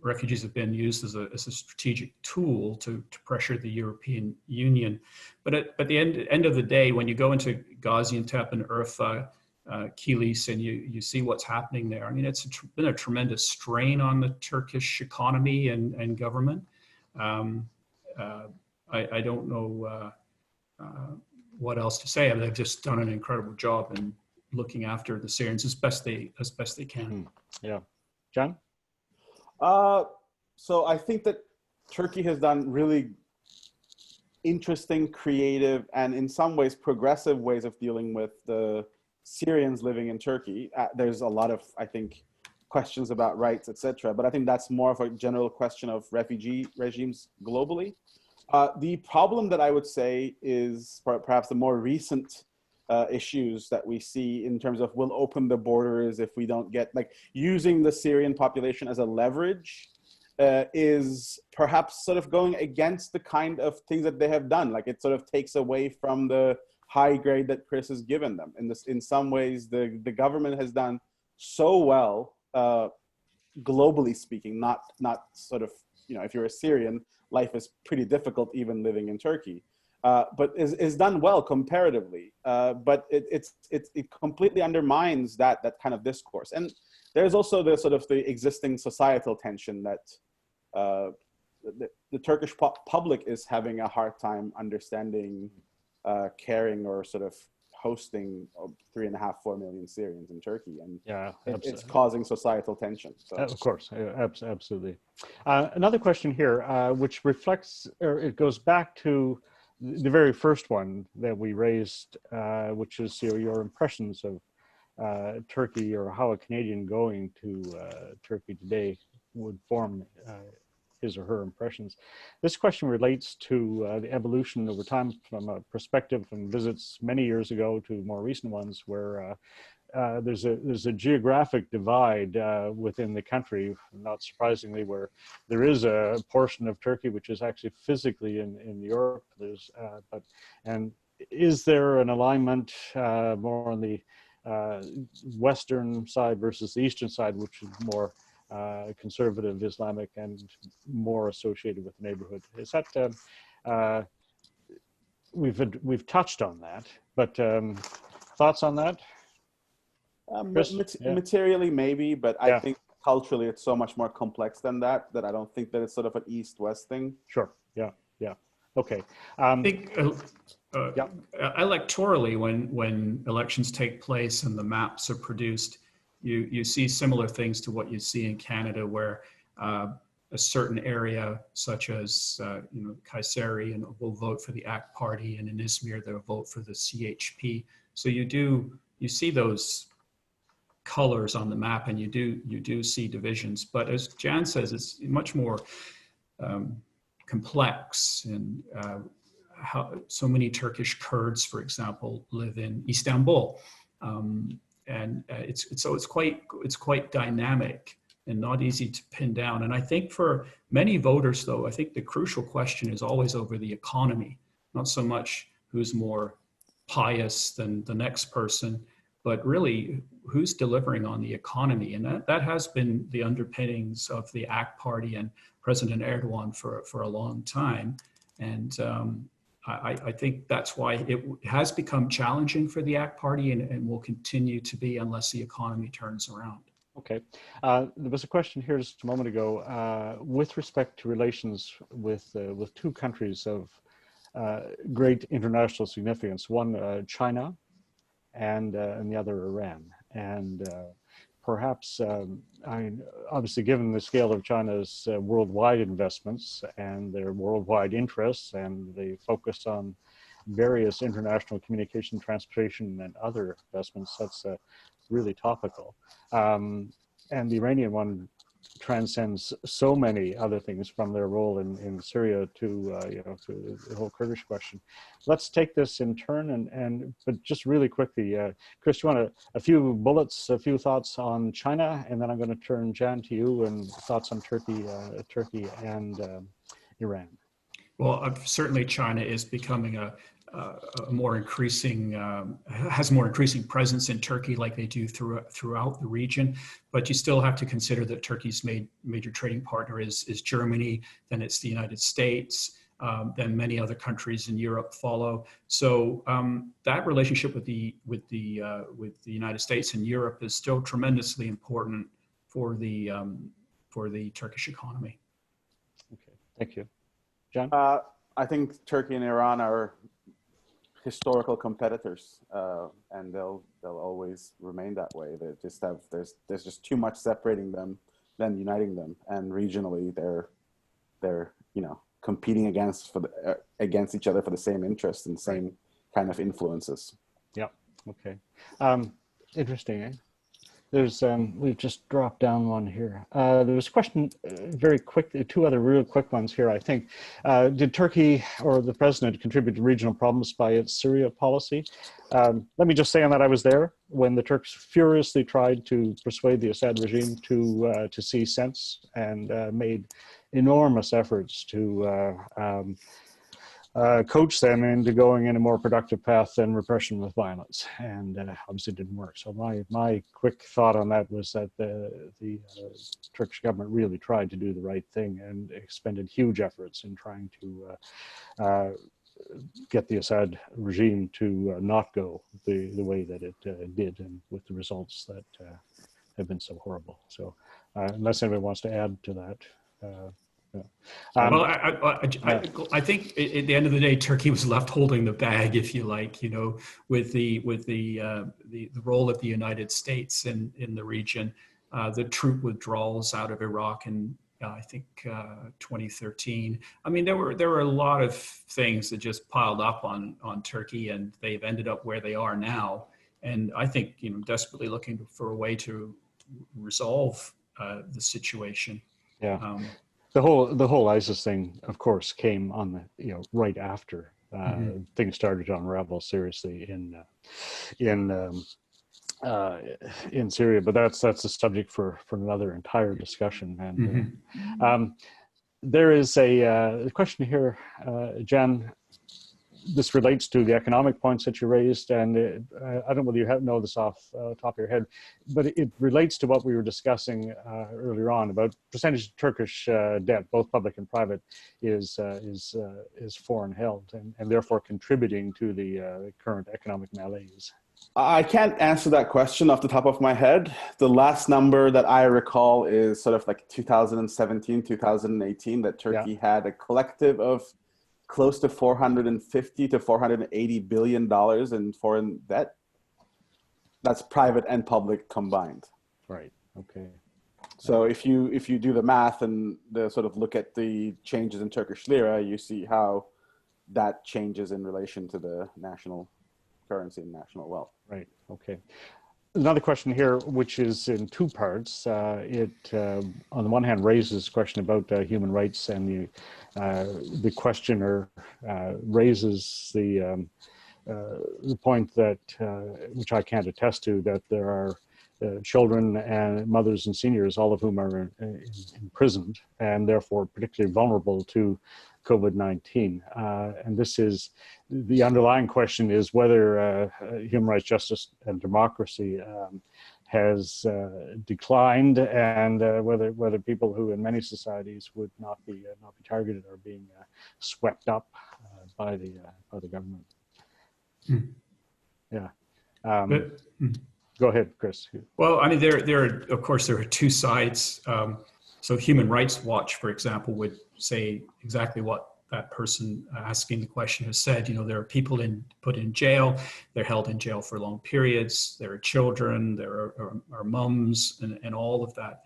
Speaker 2: refugees have been used as a strategic tool to pressure the European Union, but at the end of the day, when you go into Gaziantep and Urfa, Kilis, and you see what's happening there. I mean, it's been a tremendous strain on the Turkish economy and government. I don't know what else to say. I mean, they've just done an incredible job in looking after the Syrians as best they can.
Speaker 1: Yeah, John.
Speaker 3: So I think that Turkey has done really interesting, creative, and in some ways progressive ways of dealing with the Syrians living in Turkey. There's a lot of, I think, questions about rights, etc. But I think that's more of a general question of refugee regimes globally. The problem that I would say is perhaps the more recent issues that we see in terms of we'll open the borders if we don't get, like, using the Syrian population as a leverage is perhaps sort of going against the kind of things that they have done. Like, it sort of takes away from the high grade that Chris has given them. In some ways, the government has done so well, globally speaking, not sort of, if you're a Syrian, life is pretty difficult even living in Turkey, but is done well comparatively. But it completely undermines that kind of discourse. And there's also the sort of the existing societal tension that the Turkish public is having a hard time understanding, caring, or sort of hosting 3.5, 4 million Syrians in Turkey, and it's causing societal tension. So.
Speaker 1: Of course, absolutely. Another question here, which reflects, or it goes back to the very first one that we raised, which is your impressions of Turkey, or how a Canadian going to Turkey today would form his or her impressions. This question relates to the evolution over time from a perspective from visits many years ago to more recent ones, where there's a geographic divide within the country, not surprisingly, where there is a portion of Turkey which is actually physically in Europe. And is there an alignment more on the western side versus the eastern side, which is more conservative Islamic and more associated with the neighborhood? Is that we've touched on that, but thoughts on that?
Speaker 3: Materially, maybe, but
Speaker 1: Yeah.
Speaker 3: I think culturally it's so much more complex than that I don't think that it's sort of an east-west thing.
Speaker 1: Sure. Yeah. Yeah. Okay.
Speaker 2: I think
Speaker 1: Yeah.
Speaker 2: electorally, when elections take place and the maps are produced, you see similar things to what you see in Canada, where a certain area, such as Kayseri, will vote for the AK party, and in Izmir they'll vote for the CHP. So you see those colors on the map, and you do see divisions. But as Jan says, it's much more complex, and how so many Turkish Kurds, for example, live in Istanbul, and it's quite dynamic and not easy to pin down. And I think for many voters, though, I think the crucial question is always over the economy, not so much who's more pious than the next person, but really who's delivering on the economy. And that has been the underpinnings of the AK party and President Erdogan for a long time. And I think that's why it has become challenging for the AK party, and will continue to be unless the economy turns around.
Speaker 1: Okay. There was a question here just a moment ago with respect to relations with two countries of great international significance. One, China, and the other, Iran. And perhaps, obviously, given the scale of China's worldwide investments and their worldwide interests, and the focus on various international communication, transportation, and other investments, that's really topical. And the Iranian one transcends so many other things, from their role in Syria to to the whole Kurdish question. Let's take this in turn, but just really quickly, Chris, you want a few bullets, a few thoughts on China, and then I'm going to turn Jan to you and thoughts on Turkey and Iran.
Speaker 2: Well, certainly China is becoming a more increasing, has more increasing presence in Turkey, like they do throughout the region. But you still have to consider that Turkey's major trading partner is Germany, then it's the United States, then many other countries in Europe follow. So that relationship with the United States and Europe is still tremendously important for the Turkish economy.
Speaker 1: Okay, thank you, John.
Speaker 3: I think Turkey and Iran are historical competitors, and they'll always remain that way. They just have there's just too much separating them than uniting them, and regionally they're competing against each other for the same interests and same kind of influences.
Speaker 1: Yeah. Okay. Interesting. Eh? There's we've just dropped down one here. There was a question, very quick, two other real quick ones here, I think. Did Turkey or the president contribute to regional problems by its Syria policy? Let me just say on that, I was there when the Turks furiously tried to persuade the Assad regime to see sense, and made enormous efforts to coach them into going in a more productive path than repression with violence, and obviously it didn't work. So my quick thought on that was that the Turkish government really tried to do the right thing and expended huge efforts in trying to get the Assad regime to not go the way that it did, and with the results that have been so horrible. So unless anybody wants to add to that.
Speaker 2: Well, I think at the end of the day, Turkey was left holding the bag, if you like, with the role of the United States in the region, the troop withdrawals out of Iraq in I think 2013. I mean, there were a lot of things that just piled up on Turkey, and they've ended up where they are now. And I think desperately looking for a way to resolve the situation.
Speaker 1: Yeah. The whole ISIS thing, of course, came on the right after things started to unravel seriously in Syria. But that's a subject for another entire discussion. And there is a question here, Jen. this relates to the economic points that you raised, and I don't know whether you know this off the top of your head, but it relates to what we were discussing earlier on about percentage of Turkish debt, both public and private, is foreign held, and therefore contributing to the current economic malaise.
Speaker 3: I can't answer that question off the top of my head. The last number that I recall is sort of like 2017, 2018, that Turkey had a collective of close to 450 to 480 billion dollars in foreign debt. That's private and public combined.
Speaker 1: Right. Okay.
Speaker 3: So if you do the math and the sort of look at the changes in Turkish lira, you see how that changes in relation to the national currency and national wealth.
Speaker 1: Right. Okay. Another question here, which is in two parts. It, on the one hand, raises a question about human rights, and the questioner raises the point that, which I can't attest to, that there are children and mothers and seniors, all of whom are imprisoned and therefore particularly vulnerable to COVID-19. And this is, the underlying question is whether human rights, justice, and democracy has declined, and whether people who in many societies would not be targeted are being swept up by the government. Yeah. Go ahead, Chris.
Speaker 2: Well, I mean, of course, there are two sides. So Human Rights Watch, for example, would say exactly what that person asking the question has said. You know, there are people put in jail, they're held in jail for long periods, there are children, there are mums, and all of that.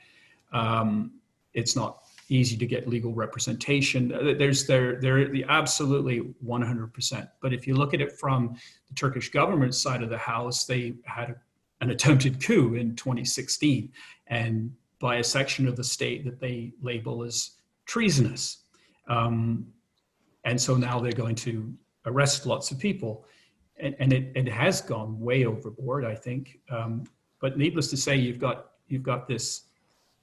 Speaker 2: It's not easy to get legal representation. They're absolutely 100%. But if you look at it from the Turkish government side of the house, they had an attempted coup in 2016, and by a section of the state that they label as treasonous. And so now they're going to arrest lots of people. And it has gone way overboard, I think. But needless to say, you've got this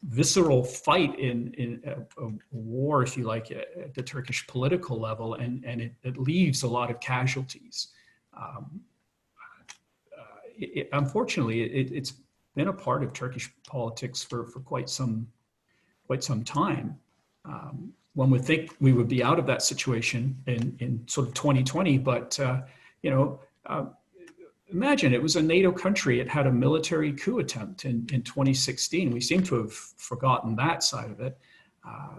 Speaker 2: visceral fight in a war, if you like, at the Turkish political level, and it leaves a lot of casualties. Unfortunately, it's been a part of Turkish politics for quite some time. One would think we would be out of that situation in sort of 2020, but imagine it was a NATO country. It had a military coup attempt in 2016. We seem to have forgotten that side of it.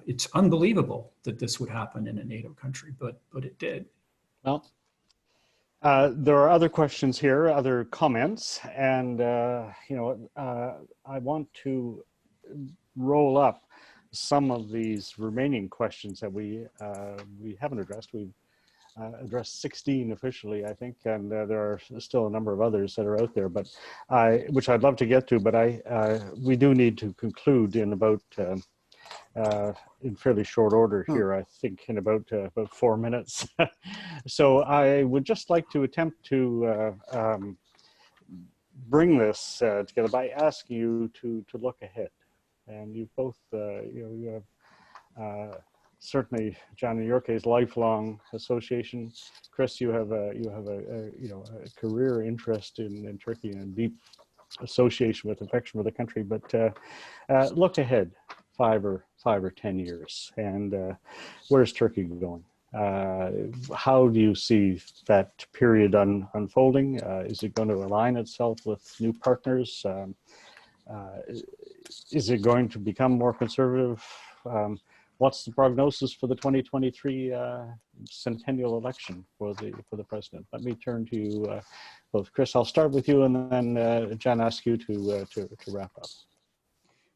Speaker 2: It's unbelievable that this would happen in a NATO country, but it did.
Speaker 1: Well, there are other questions here, other comments, and I want to roll up some of these remaining questions that we haven't addressed. We've addressed 16 officially, I think, and there are still a number of others that are out there, but which I'd love to get to, but we do need to conclude in about in fairly short order here, I think in about 4 minutes. So I would just like to attempt to bring this together by asking you to look ahead. And you both, you have certainly, John, in your case, lifelong association. Chris, you have a career interest in Turkey and deep association with affection for the country. But look ahead 5 or 10 years, and where's Turkey going? How do you see that period unfolding? Is it going to align itself with new partners? Is it going to become more conservative? What's the prognosis for the 2023 Centennial election for the president? Let me turn to you both. Chris, I'll start with you, and then John, ask you to wrap up.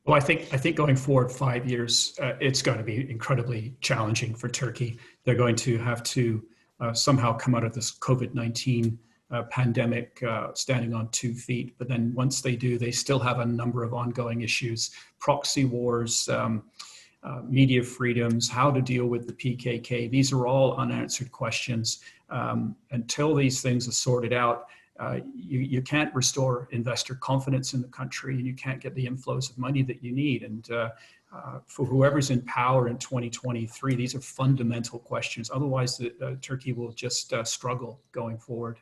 Speaker 2: Well, I think going forward 5 years, it's going to be incredibly challenging for Turkey. They're going to have to somehow come out of this COVID-19 pandemic standing on 2 feet. But then once they do, they still have a number of ongoing issues: proxy wars, media freedoms, how to deal with the PKK. These are all unanswered questions. Until these things are sorted out, you can't restore investor confidence in the country, and you can't get the inflows of money that you need. And for whoever's in power in 2023, these are fundamental questions. Otherwise, Turkey will just struggle going forward.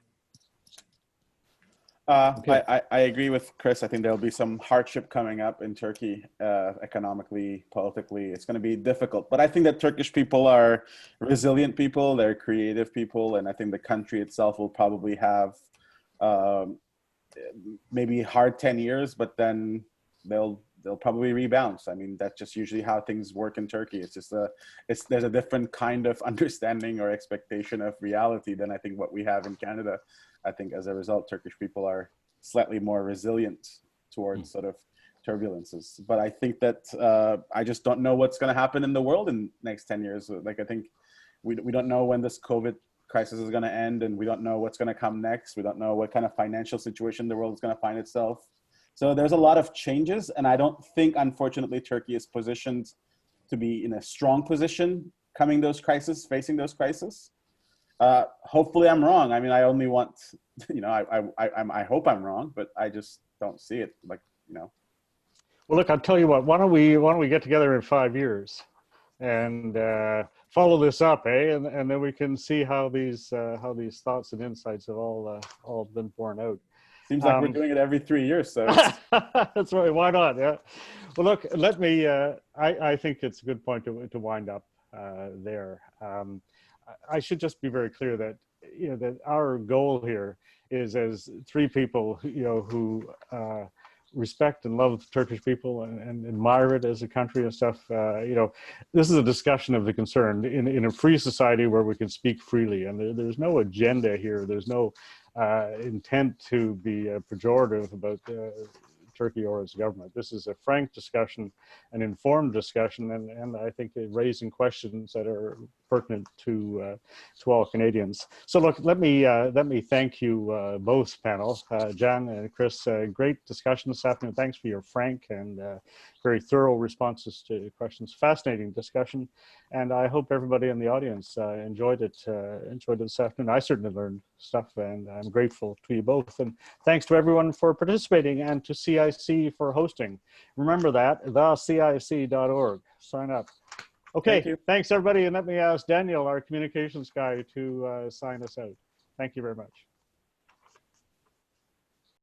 Speaker 3: Okay. I agree with Chris. I think there'll be some hardship coming up in Turkey, economically, politically. It's going to be difficult. But I think that Turkish people are resilient people. They're creative people. And I think the country itself will probably have maybe hard 10 years, but then they'll probably rebound. I mean, that's just usually how things work in Turkey. It's just there's a different kind of understanding or expectation of reality than I think what we have in Canada. I think as a result, Turkish people are slightly more resilient towards sort of turbulences. But I think that I just don't know what's going to happen in the world in the next 10 years. Like, I think we don't know when this COVID crisis is going to end, and we don't know what's going to come next. We don't know what kind of financial situation the world is going to find itself. So there's a lot of changes, and I don't think, unfortunately, Turkey is positioned to be in a strong position facing those crises. Hopefully I'm wrong. I mean, I only want, I hope I'm wrong, but I just don't see it. Well,
Speaker 1: look, I'll tell you what. Why don't we get together in 5 years and follow this up, and then we can see how these thoughts and insights have all been borne out.
Speaker 3: Seems like we're doing it every 3 years, so.
Speaker 1: That's right. Why not? Yeah. Well, look, let me. I think it's a good point to wind up there. I should just be very clear that that our goal here is, as three people who respect and love the Turkish people and admire it as a country and stuff. This is a discussion of the concern in a free society where we can speak freely, and there's no agenda here. There's no intent to be pejorative about Turkey or its government. This is a frank discussion, an informed discussion, and I think raising questions that are pertinent to all Canadians. So look, let me thank you both panel, Jan and Chris. Great discussion this afternoon. Thanks for your frank and very thorough responses to questions. Fascinating discussion, and I hope everybody in the audience enjoyed it this afternoon. I certainly learned stuff, and I'm grateful to you both. And thanks to everyone for participating, and to CIC for hosting. Remember that, thecic.org. Sign up. Okay, thanks everybody, and let me ask Daniel, our communications guy, to sign us out. Thank you very much.